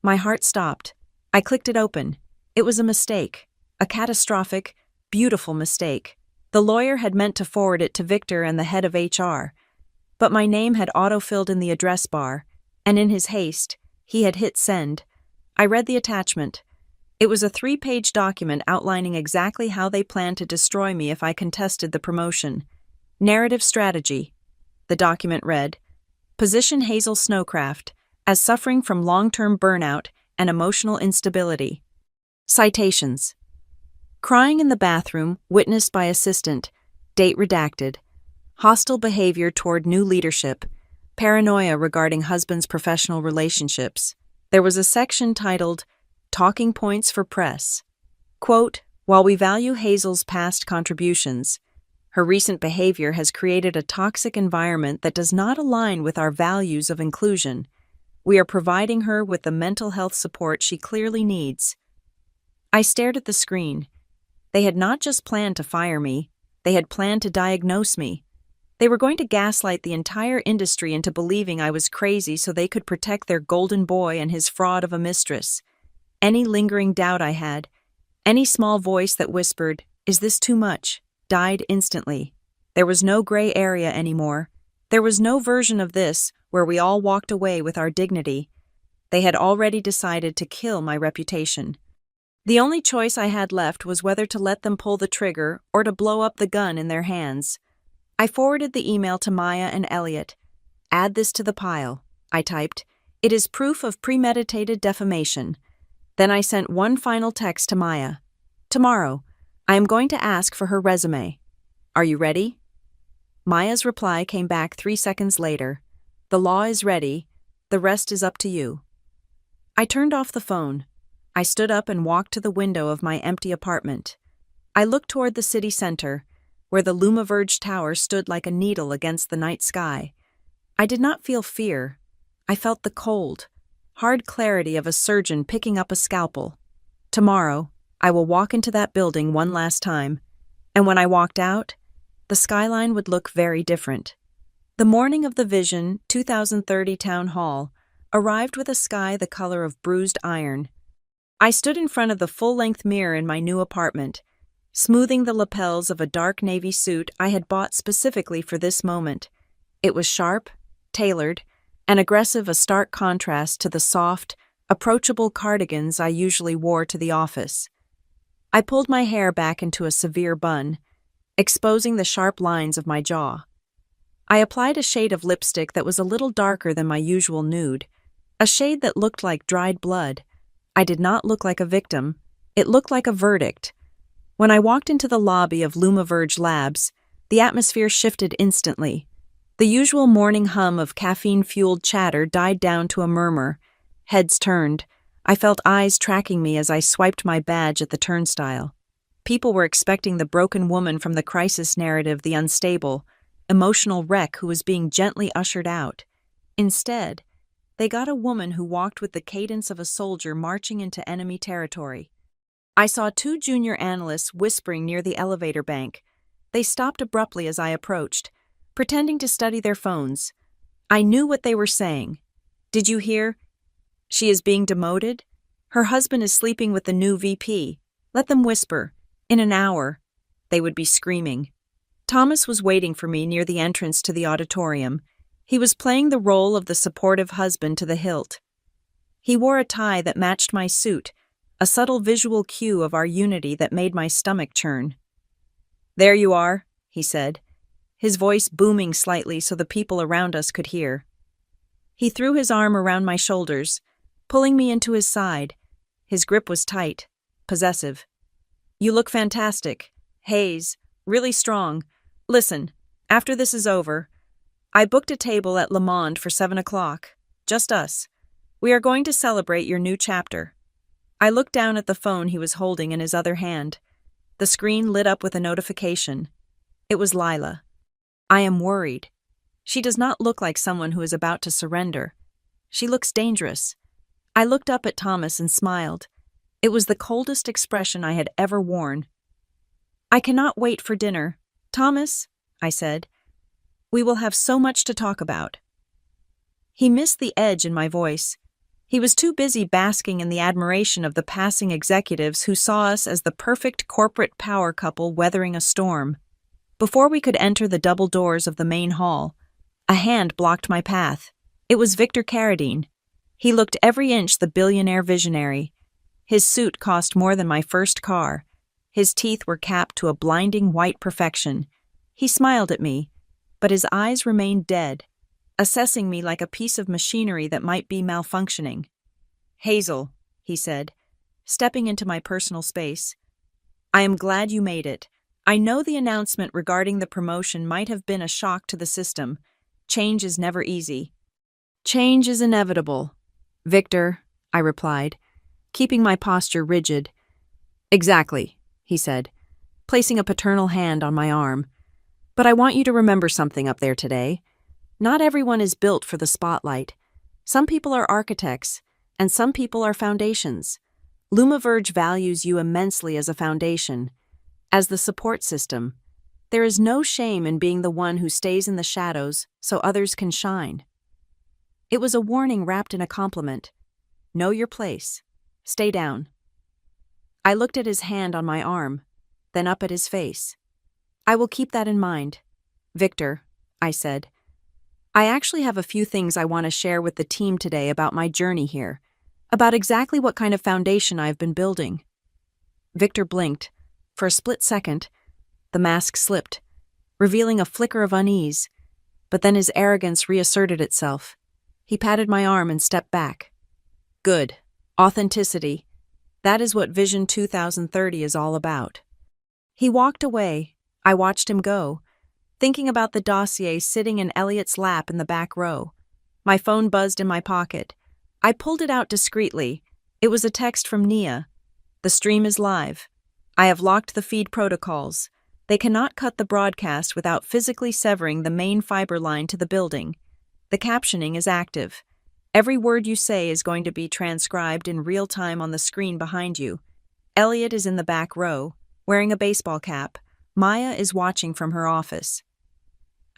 My heart stopped. I clicked it open. It was a mistake, a catastrophic, beautiful mistake. The lawyer had meant to forward it to Victor and the head of HR, but my name had auto-filled in the address bar, and in his haste, he had hit send. I read the attachment. It was a 3-page document outlining exactly how they planned to destroy me if I contested the promotion. Narrative strategy. The document read, "Position Hazel Snowcraft as suffering from long-term burnout and emotional instability." Citations. Crying in the bathroom, witnessed by assistant. Date redacted. Hostile behavior toward new leadership. Paranoia regarding husband's professional relationships. There was a section titled, Talking Points for Press. Quote, "While we value Hazel's past contributions, her recent behavior has created a toxic environment that does not align with our values of inclusion. We are providing her with the mental health support she clearly needs." I stared at the screen. They had not just planned to fire me, they had planned to diagnose me. They were going to gaslight the entire industry into believing I was crazy so they could protect their golden boy and his fraud of a mistress. Any lingering doubt I had, any small voice that whispered, "Is this too much?" died instantly. There was no gray area anymore. There was no version of this where we all walked away with our dignity. They had already decided to kill my reputation. The only choice I had left was whether to let them pull the trigger or to blow up the gun in their hands. I forwarded the email to Maya and Elliot. "Add this to the pile," I typed. "It is proof of premeditated defamation." Then I sent one final text to Maya. "Tomorrow, I am going to ask for her resume. Are you ready?" Maya's reply came back 3 seconds later. "The law is ready. The rest is up to you." I turned off the phone. I stood up and walked to the window of my empty apartment. I looked toward the city center, where the Lumaverge Tower stood like a needle against the night sky. I did not feel fear. I felt the cold, hard clarity of a surgeon picking up a scalpel. Tomorrow, I will walk into that building one last time, and when I walked out, the skyline would look very different. The morning of the Vision 2030 Town Hall arrived with a sky the color of bruised iron. I stood in front of the full-length mirror in my new apartment, smoothing the lapels of a dark navy suit I had bought specifically for this moment. It was sharp, tailored, and aggressive, a stark contrast to the soft, approachable cardigans I usually wore to the office. I pulled my hair back into a severe bun, exposing the sharp lines of my jaw. I applied a shade of lipstick that was a little darker than my usual nude, a shade that looked like dried blood. I did not look like a victim. It looked like a verdict. When I walked into the lobby of Lumaverge Labs, the atmosphere shifted instantly. The usual morning hum of caffeine-fueled chatter died down to a murmur. Heads turned. I felt eyes tracking me as I swiped my badge at the turnstile. People were expecting the broken woman from the crisis narrative, the unstable, emotional wreck who was being gently ushered out. Instead, they got a woman who walked with the cadence of a soldier marching into enemy territory. I saw 2 junior analysts whispering near the elevator bank. They stopped abruptly as I approached, pretending to study their phones. I knew what they were saying. "Did you hear? She is being demoted? Her husband is sleeping with the new VP. Let them whisper. In an hour," they would be screaming. Thomas was waiting for me near the entrance to the auditorium. He was playing the role of the supportive husband to the hilt. He wore a tie that matched my suit, a subtle visual cue of our unity that made my stomach churn. "There you are," he said, his voice booming slightly so the people around us could hear. He threw his arm around my shoulders, pulling me into his side. His grip was tight, possessive. "You look fantastic. Hayes, really strong. Listen, after this is over, I booked a table at Le Monde for 7 o'clock. Just us. We are going to celebrate your new chapter." I looked down at the phone he was holding in his other hand. The screen lit up with a notification. It was Lila. "I am worried. She does not look like someone who is about to surrender. She looks dangerous." I looked up at Thomas and smiled. It was the coldest expression I had ever worn. "I cannot wait for dinner. Thomas," I said, "we will have so much to talk about." He missed the edge in my voice. He was too busy basking in the admiration of the passing executives who saw us as the perfect corporate power couple weathering a storm. Before we could enter the double doors of the main hall, a hand blocked my path. It was Victor Carradine. He looked every inch the billionaire visionary. His suit cost more than my first car. His teeth were capped to a blinding white perfection. He smiled at me, but his eyes remained dead, assessing me like a piece of machinery that might be malfunctioning. "Hazel," he said, stepping into my personal space, "I am glad you made it. I know the announcement regarding the promotion might have been a shock to the system. Change is never easy." "Change is inevitable, Victor," I replied, keeping my posture rigid. "Exactly," he said, placing a paternal hand on my arm. "But I want you to remember something up there today. Not everyone is built for the spotlight. Some people are architects, and some people are foundations. Lumiverge values you immensely as a foundation, as the support system. There is no shame in being the one who stays in the shadows so others can shine." It was a warning wrapped in a compliment. Know your place. Stay down. I looked at his hand on my arm, then up at his face. "I will keep that in mind. Victor," I said, "I actually have a few things I want to share with the team today about my journey here, about exactly what kind of foundation I've been building." Victor blinked. For a split second, the mask slipped, revealing a flicker of unease, but then his arrogance reasserted itself. He patted my arm and stepped back. "Good. Authenticity. That is what Vision 2030 is all about." He walked away. I watched him go, thinking about the dossier sitting in Elliot's lap in the back row. My phone buzzed in my pocket. I pulled it out discreetly. It was a text from Nia. "The stream is live. I have locked the feed protocols. They cannot cut the broadcast without physically severing the main fiber line to the building. The captioning is active. Every word you say is going to be transcribed in real time on the screen behind you. Elliot is in the back row, wearing a baseball cap. Maya is watching from her office."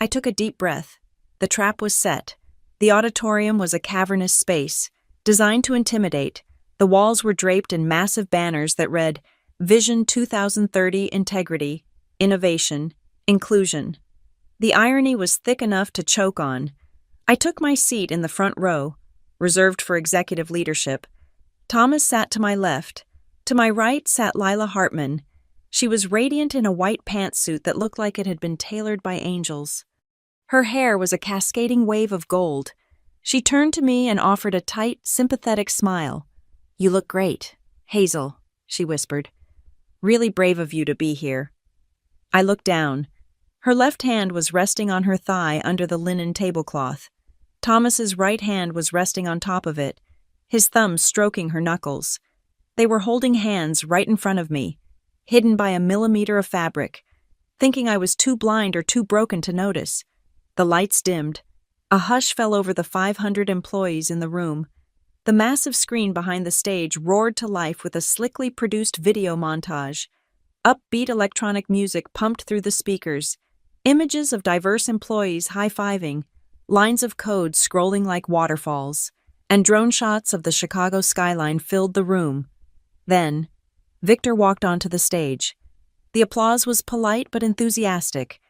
I took a deep breath. The trap was set. The auditorium was a cavernous space, designed to intimidate. The walls were draped in massive banners that read, "Vision 2030 Integrity, Innovation, Inclusion." The irony was thick enough to choke on. I took my seat in the front row, reserved for executive leadership. Thomas sat to my left. To my right sat Lila Hartman. She was radiant in a white pantsuit that looked like it had been tailored by angels. Her hair was a cascading wave of gold. She turned to me and offered a tight, sympathetic smile. "You look great, Hazel," she whispered. "Really brave of you to be here." I looked down. Her left hand was resting on her thigh under the linen tablecloth. Thomas's right hand was resting on top of it, his thumb stroking her knuckles. They were holding hands right in front of me, hidden by a millimeter of fabric, thinking I was too blind or too broken to notice. The lights dimmed. A hush fell over the 500 employees in the room. The massive screen behind the stage roared to life with a slickly produced video montage. Upbeat electronic music pumped through the speakers, images of diverse employees high-fiving, lines of code scrolling like waterfalls, and drone shots of the Chicago skyline filled the room. Then, Victor walked onto the stage. The applause was polite but enthusiastic.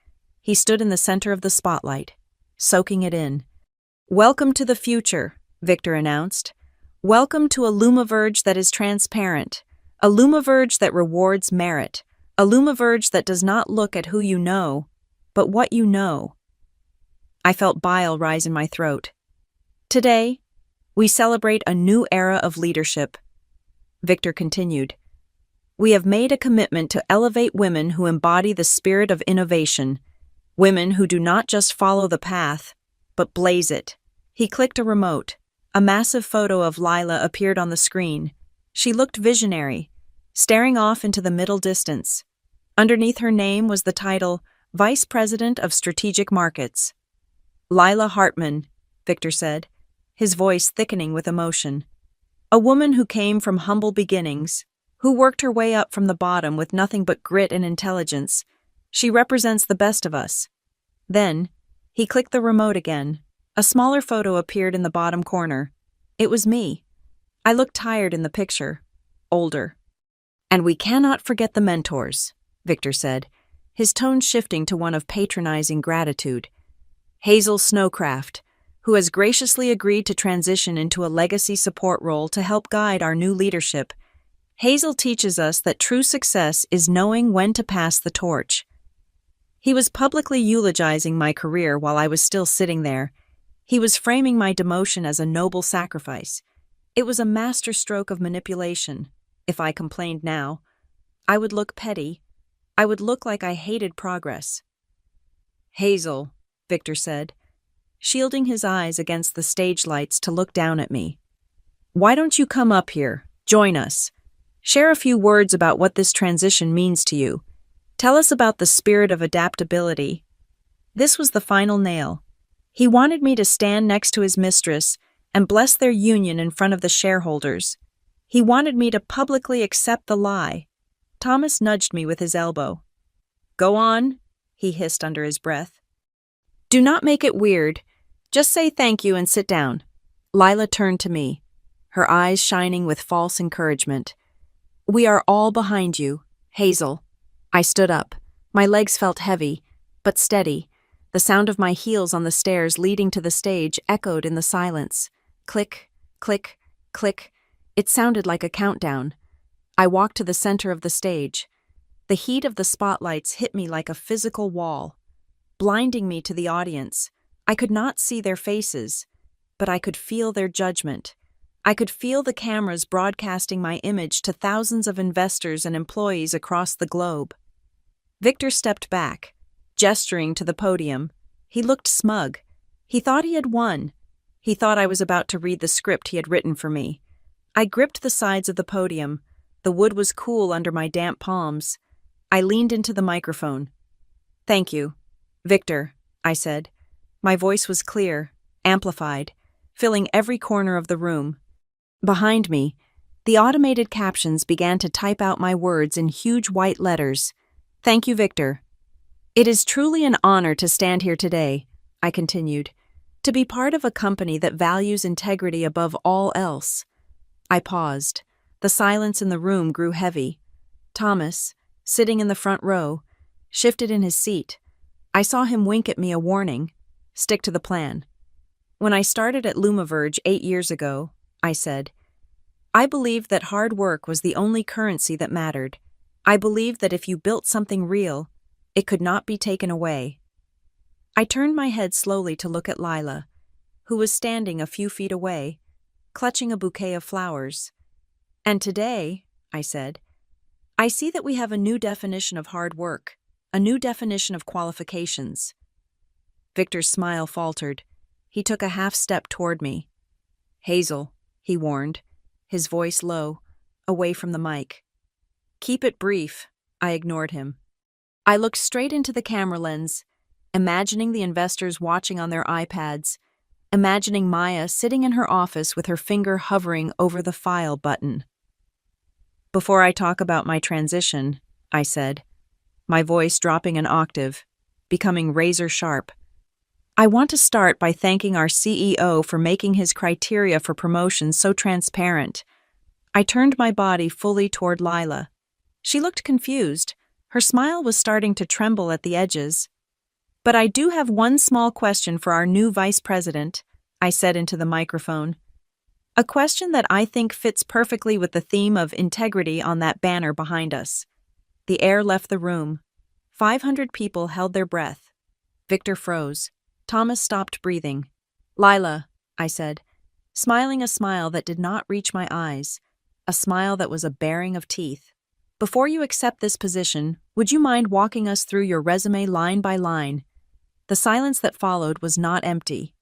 He stood in the center of the spotlight, soaking it in. "Welcome to the future," Victor announced. "Welcome to a Lumiverge that is transparent, a Lumiverge that rewards merit, a Lumiverge that does not look at who you know, but what you know." I felt bile rise in my throat. "Today, we celebrate a new era of leadership," Victor continued. "We have made a commitment to elevate women who embody the spirit of innovation, women who do not just follow the path, but blaze it." He clicked a remote. A massive photo of Lila appeared on the screen. She looked visionary, staring off into the middle distance. Underneath her name was the title, Vice President of Strategic Markets. "Lila Hartman," Victor said, his voice thickening with emotion. "A woman who came from humble beginnings, who worked her way up from the bottom with nothing but grit and intelligence. She represents the best of us." Then, he clicked the remote again. A smaller photo appeared in the bottom corner. It was me, I looked tired in the picture, older. And we cannot forget the mentors, Victor said, his tone shifting to one of patronizing gratitude. Hazel Snowcraft, who has graciously agreed to transition into a legacy support role to help guide our new leadership. Hazel teaches us that true success is knowing when to pass the torch. He was publicly eulogizing my career while I was still sitting there. He was framing my demotion as a noble sacrifice. It was a masterstroke of manipulation. If I complained now, I would look petty. I would look like I hated progress. Hazel, Victor said, shielding his eyes against the stage lights to look down at me. Why don't you come up here, join us? Share a few words about what this transition means to you. Tell us about the spirit of adaptability. This was the final nail. He wanted me to stand next to his mistress and bless their union in front of the shareholders. He wanted me to publicly accept the lie. Thomas nudged me with his elbow. Go on, he hissed under his breath. Do not make it weird. Just say thank you and sit down. Lila turned to me, her eyes shining with false encouragement. We are all behind you, Hazel. I stood up. My legs felt heavy, but steady. The sound of my heels on the stairs leading to the stage echoed in the silence. Click, click, click. It sounded like a countdown. I walked to the center of the stage. The heat of the spotlights hit me like a physical wall, blinding me to the audience. I could not see their faces, but I could feel their judgment. I could feel the cameras broadcasting my image to thousands of investors and employees across the globe. Victor stepped back, gesturing to the podium. He looked smug. He thought he had won. He thought I was about to read the script he had written for me. I gripped the sides of the podium. The wood was cool under my damp palms. I leaned into the microphone. Thank you, Victor, I said. My voice was clear, amplified, filling every corner of the room. Behind me, the automated captions began to type out my words in huge white letters. Thank you, Victor. It is truly an honor to stand here today, I continued, to be part of a company that values integrity above all else. I paused. The silence in the room grew heavy. Thomas, sitting in the front row, shifted in his seat. I saw him wink at me a warning. Stick to the plan. When I started at Lumiverge 8 years ago, I said, I believed that hard work was the only currency that mattered. I believed that if you built something real, it could not be taken away. I turned my head slowly to look at Lila, who was standing a few feet away, clutching a bouquet of flowers. And today, I said, I see that we have a new definition of hard work, a new definition of qualifications. Victor's smile faltered. He took a half step toward me. Hazel, he warned, his voice low, away from the mic. Keep it brief. I ignored him. I looked straight into the camera lens, imagining the investors watching on their iPads, imagining Maya sitting in her office with her finger hovering over the file button. Before I talk about my transition, I said, my voice dropping an octave, becoming razor sharp, I want to start by thanking our CEO for making his criteria for promotion so transparent. I turned my body fully toward Lila. She looked confused. Her smile was starting to tremble at the edges. But I do have one small question for our new vice president, I said into the microphone. A question that I think fits perfectly with the theme of integrity on that banner behind us. The air left the room. 500 people held their breath. Victor froze. Thomas stopped breathing. Lila, I said, smiling a smile that did not reach my eyes, a smile that was a baring of teeth. Before you accept this position, would you mind walking us through your resume line by line? The silence that followed was not empty.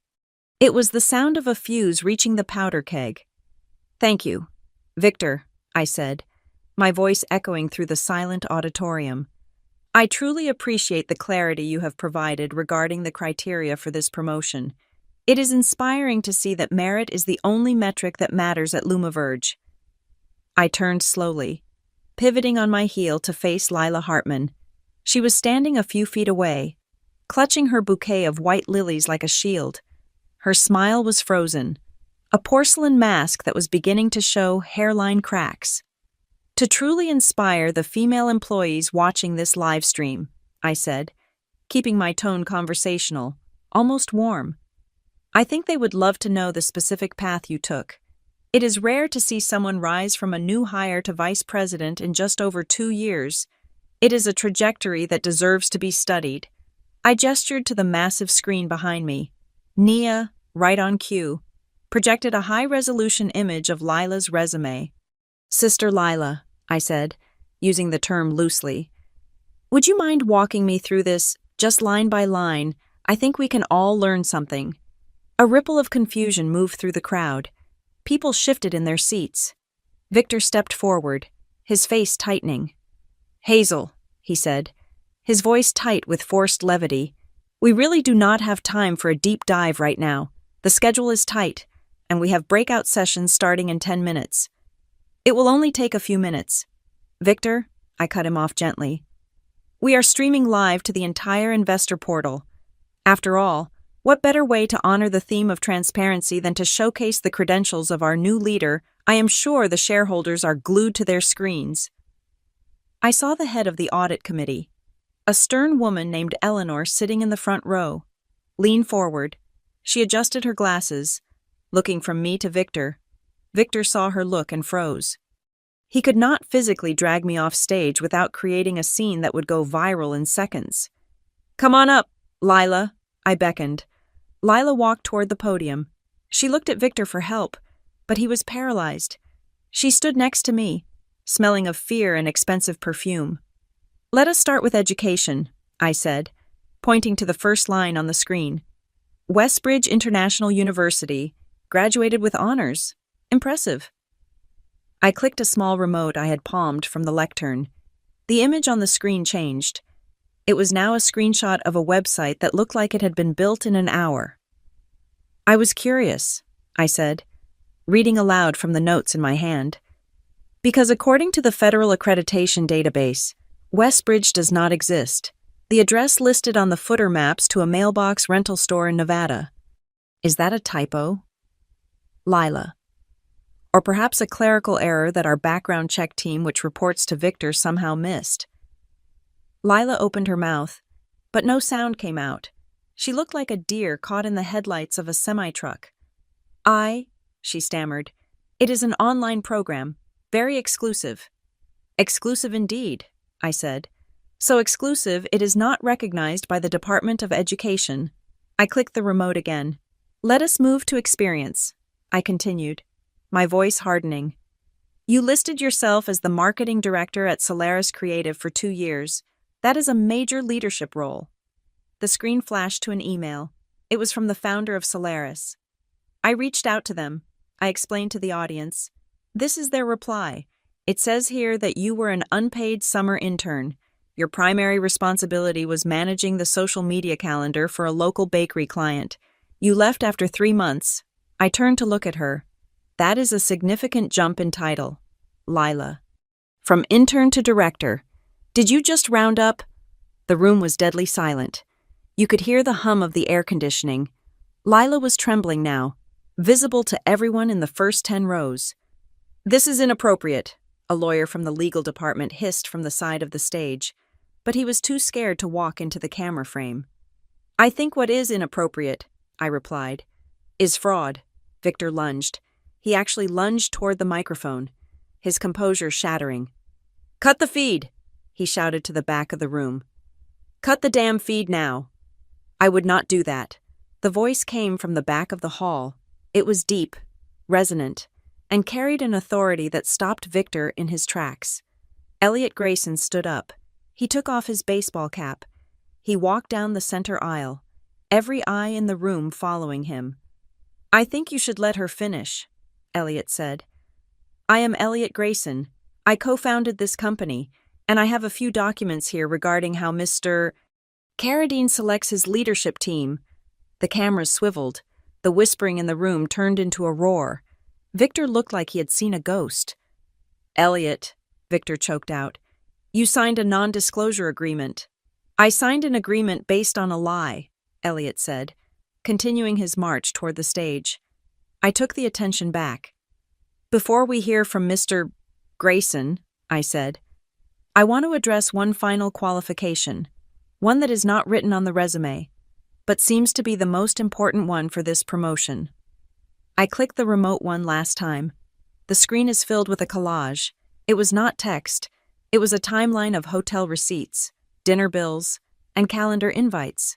It was the sound of a fuse reaching the powder keg. Thank you, Victor, I said, my voice echoing through the silent auditorium. I truly appreciate the clarity you have provided regarding the criteria for this promotion. It is inspiring to see that merit is the only metric that matters at Lumiverge. I turned slowly, pivoting on my heel to face Lila Hartman. She was standing a few feet away, clutching her bouquet of white lilies like a shield. Her smile was frozen. a porcelain mask that was beginning to show hairline cracks. To truly inspire the female employees watching this live stream, I said, keeping my tone conversational, almost warm. I think they would love to know the specific path you took. It is rare to see someone rise from a new hire to vice president in just over 2 years. It is a trajectory that deserves to be studied. I gestured to the massive screen behind me. Nia, right on cue, projected a high-resolution image of Lila's resume. "Sister Lila," I said, using the term loosely, "would you mind walking me through this, just line by line? I think we can all learn something." A ripple of confusion moved through the crowd. People shifted in their seats. Victor stepped forward, his face tightening. "Hazel," he said, his voice tight with forced levity, "we really do not have time for a deep dive right now. The schedule is tight, and we have breakout sessions starting in 10 minutes. It will only take a few minutes." "Victor," I cut him off gently, "we are streaming live to the entire investor portal. After all, what better way to honor the theme of transparency than to showcase the credentials of our new leader? I am sure the shareholders are glued to their screens." I saw the head of the audit committee, a stern woman named Eleanor sitting in the front row. Lean forward. She adjusted her glasses, looking from me to Victor. Victor saw her look and froze. He could not physically drag me off stage without creating a scene that would go viral in seconds. "Come on up, Lila," I beckoned. Lila walked toward the podium. She looked at Victor for help, but he was paralyzed. She stood next to me, smelling of fear and expensive perfume. "Let us start with education," I said, pointing to the first line on the screen. "Westbridge International University, graduated with honors. Impressive." I clicked a small remote I had palmed from the lectern. The image on the screen changed. It was now a screenshot of a website that looked like it had been built in an hour. "I was curious," I said, reading aloud from the notes in my hand, "because according to the Federal Accreditation Database, Westbridge does not exist. The address listed on the footer maps to a mailbox rental store in Nevada. Is that a typo? Lila. Or perhaps a clerical error that our background check team, which reports to Victor, somehow missed?" Lila opened her mouth, but no sound came out. She looked like a deer caught in the headlights of a semi-truck. She stammered, "it is an online program, very exclusive." "Exclusive indeed," I said. "So exclusive it is not recognized by the Department of Education." I clicked the remote again. "Let us move to experience," I continued, my voice hardening. "You listed yourself as the marketing director at Solaris Creative for 2 years. That is a major leadership role." The screen flashed to an email. It was from the founder of Solaris. I reached out to them. I explained to the audience. This is their reply. "It says here that you were an unpaid summer intern. Your primary responsibility was managing the social media calendar for a local bakery client. You left after 3 months." I turned to look at her. "That is a significant jump in title, Lila. From intern to director. Did you just round up?" The room was deadly silent. You could hear the hum of the air conditioning. Lila was trembling now, visible to everyone in the first 10 rows. "This is inappropriate," a lawyer from the legal department hissed from the side of the stage, but he was too scared to walk into the camera frame. "I think what is inappropriate," I replied, "is fraud." Victor lunged. He actually lunged toward the microphone, his composure shattering. "Cut the feed," he shouted to the back of the room. "Cut the damn feed now." I would not do that. The voice came from the back of the hall. It was deep, resonant, and carried an authority that stopped Victor in his tracks. Elliot Grayson stood up. He took off his baseball cap. He walked down the center aisle, every eye in the room following him. "I think you should let her finish," Elliot said. "I am Elliot Grayson. I co-founded this company, and I have a few documents here regarding how Mr. Carradine selects his leadership team." The cameras swiveled. The whispering in the room turned into a roar. Victor looked like he had seen a ghost. "Elliot," Victor choked out, "you signed a non-disclosure agreement." "I signed an agreement based on a lie," Elliot said, continuing his march toward the stage. I took the attention back. Before we hear from Mr. Grayson, I said, I want to address one final qualification, one that is not written on the resume, but seems to be the most important one for this promotion. I clicked the remote one last time. The screen is filled with a collage. It was not text. It was a timeline of hotel receipts, dinner bills, and calendar invites.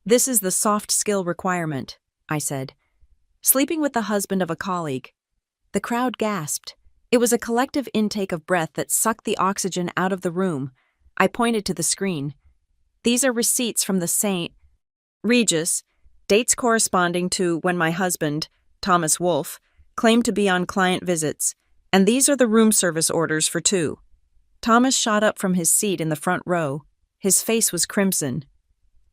This is the soft skill requirement, I said. Sleeping with the husband of a colleague. The crowd gasped. It was a collective intake of breath that sucked the oxygen out of the room. I pointed to the screen. These are receipts from the St. Regis, dates corresponding to when my husband, Thomas Wolfe, claimed to be on client visits, and these are the room service orders for two. Thomas shot up from his seat in the front row. His face was crimson.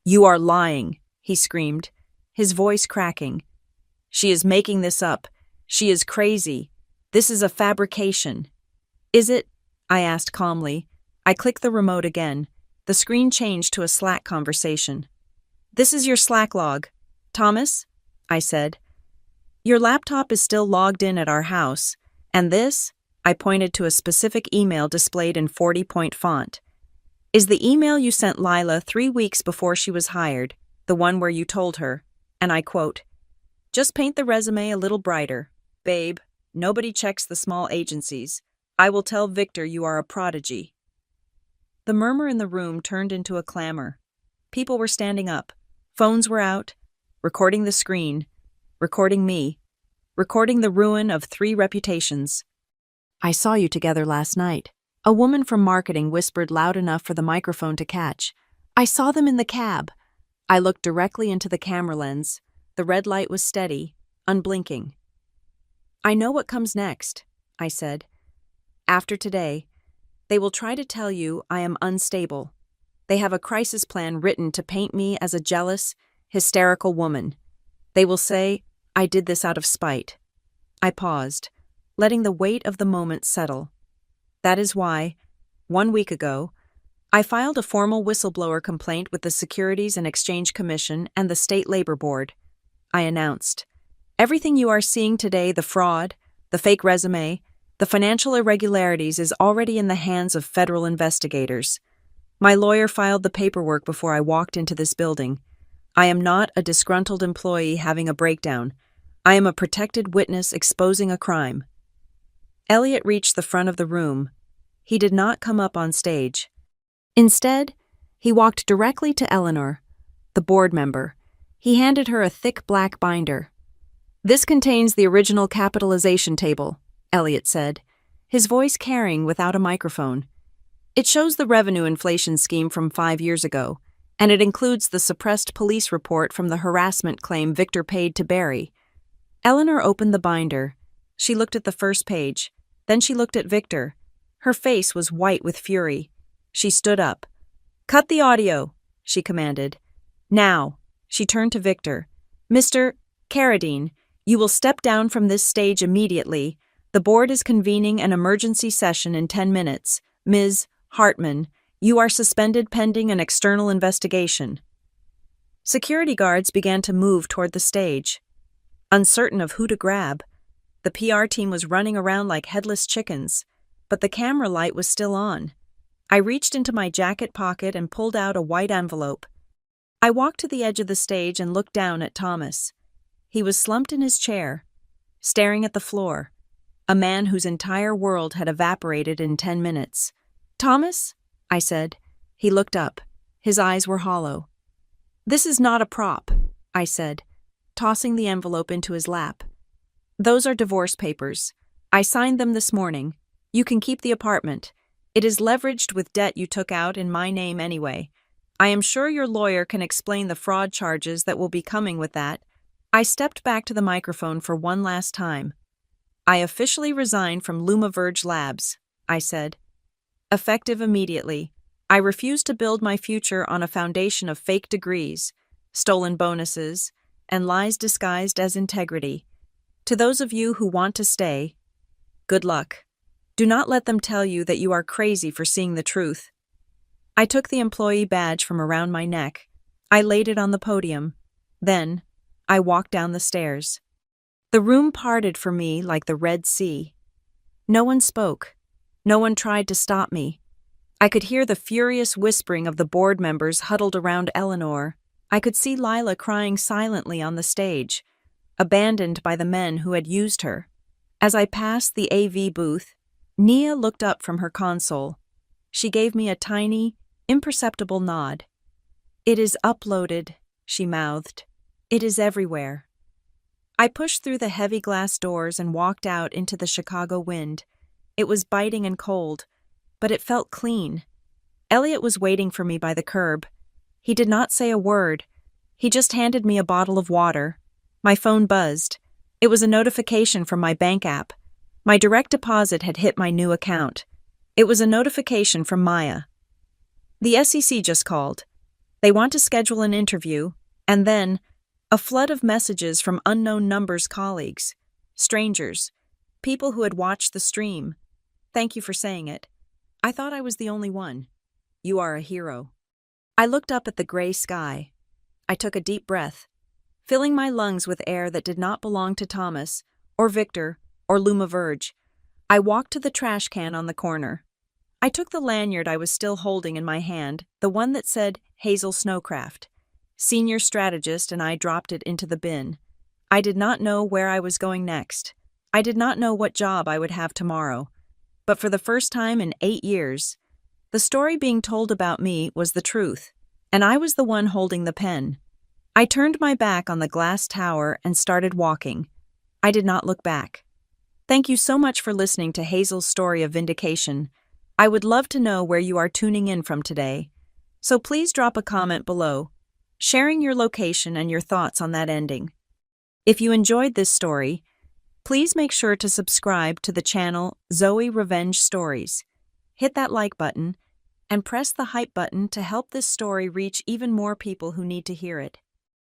You are lying, he screamed, his voice cracking. She is making this up. She is crazy. This is a fabrication. Is it? I asked calmly. I clicked the remote again. The screen changed to a Slack conversation. This is your Slack log. Thomas? I said. Your laptop is still logged in at our house, and this, I pointed to a specific email displayed in 40-point font, is the email you sent Lila 3 weeks before she was hired, the one where you told her, and I quote, just paint the resume a little brighter. Babe, nobody checks the small agencies. I will tell Victor you are a prodigy. The murmur in the room turned into a clamor. People were standing up. Phones were out, recording the screen, recording me, recording the ruin of 3 reputations. I saw you together last night. A woman from marketing whispered loud enough for the microphone to catch. I saw them in the cab. I looked directly into the camera lens. The red light was steady, unblinking. I know what comes next, I said. After today, they will try to tell you I am unstable. They have a crisis plan written to paint me as a jealous, hysterical woman. They will say, I did this out of spite. I paused, letting the weight of the moment settle. That is why, 1 week ago, I filed a formal whistleblower complaint with the Securities and Exchange Commission and the State Labor Board. I announced, everything you are seeing today, the fraud, the fake resume, the financial irregularities is already in the hands of federal investigators. My lawyer filed the paperwork before I walked into this building. I am not a disgruntled employee having a breakdown. I am a protected witness exposing a crime. Elliot reached the front of the room. He did not come up on stage. Instead, he walked directly to Eleanor, the board member. He handed her a thick black binder. This contains the original capitalization table, Elliot said, his voice carrying without a microphone. It shows the revenue inflation scheme from 5 years ago, and it includes the suppressed police report from the harassment claim Victor paid to Barry. Eleanor opened the binder. She looked at the first page. Then she looked at Victor. Her face was white with fury. She stood up. Cut the audio, she commanded. Now, she turned to Victor. Mr. Carradine, you will step down from this stage immediately. The board is convening an emergency session in 10 minutes. Ms. Hartman, you are suspended pending an external investigation. Security guards began to move toward the stage. Uncertain of who to grab, the PR team was running around like headless chickens, but the camera light was still on. I reached into my jacket pocket and pulled out a white envelope. I walked to the edge of the stage and looked down at Thomas. He was slumped in his chair, staring at the floor, a man whose entire world had evaporated in 10 minutes. Thomas? I said. He looked up. His eyes were hollow. This is not a prop, I said, tossing the envelope into his lap. Those are divorce papers. I signed them this morning. You can keep the apartment. It is leveraged with debt you took out in my name anyway. I am sure your lawyer can explain the fraud charges that will be coming with that. I stepped back to the microphone for one last time. I officially resigned from LumaVerge Labs, I said. Effective immediately. I refuse to build my future on a foundation of fake degrees, stolen bonuses, and lies disguised as integrity. To those of you who want to stay, good luck. Do not let them tell you that you are crazy for seeing the truth. I took the employee badge from around my neck. I laid it on the podium. Then, I walked down the stairs. The room parted for me like the Red Sea. No one spoke. No one tried to stop me. I could hear the furious whispering of the board members huddled around Eleanor. I could see Lila crying silently on the stage, abandoned by the men who had used her. As I passed the AV booth, Nia looked up from her console. She gave me a tiny, imperceptible nod. "It is uploaded," she mouthed. "It is everywhere." I pushed through the heavy glass doors and walked out into the Chicago wind. It was biting and cold, but it felt clean. Elliot was waiting for me by the curb. He did not say a word. He just handed me a bottle of water. My phone buzzed. It was a notification from my bank app. My direct deposit had hit my new account. It was a notification from Maya. "The SEC just called. They want to schedule an interview," and then a flood of messages from unknown numbers, colleagues, strangers, people who had watched the stream. "Thank you for saying it. I thought I was the only one. You are a hero." I looked up at the gray sky. I took a deep breath, filling my lungs with air that did not belong to Thomas, or Victor, or Luma Verge. I walked to the trash can on the corner. I took the lanyard I was still holding in my hand, the one that said Hazel Snowcraft. Senior strategist, and I dropped it into the bin. I did not know where I was going next. I did not know what job I would have tomorrow. But for the first time in 8 years, the story being told about me was the truth, and I was the one holding the pen. I turned my back on the glass tower and started walking. I did not look back. Thank you so much for listening to Hazel's story of vindication. I would love to know where you are tuning in from today. So please drop a comment below, sharing your location and your thoughts on that ending. If you enjoyed this story, please make sure to subscribe to the channel Zoe Revenge Stories. Hit that like button and press the hype button to help this story reach even more people who need to hear it.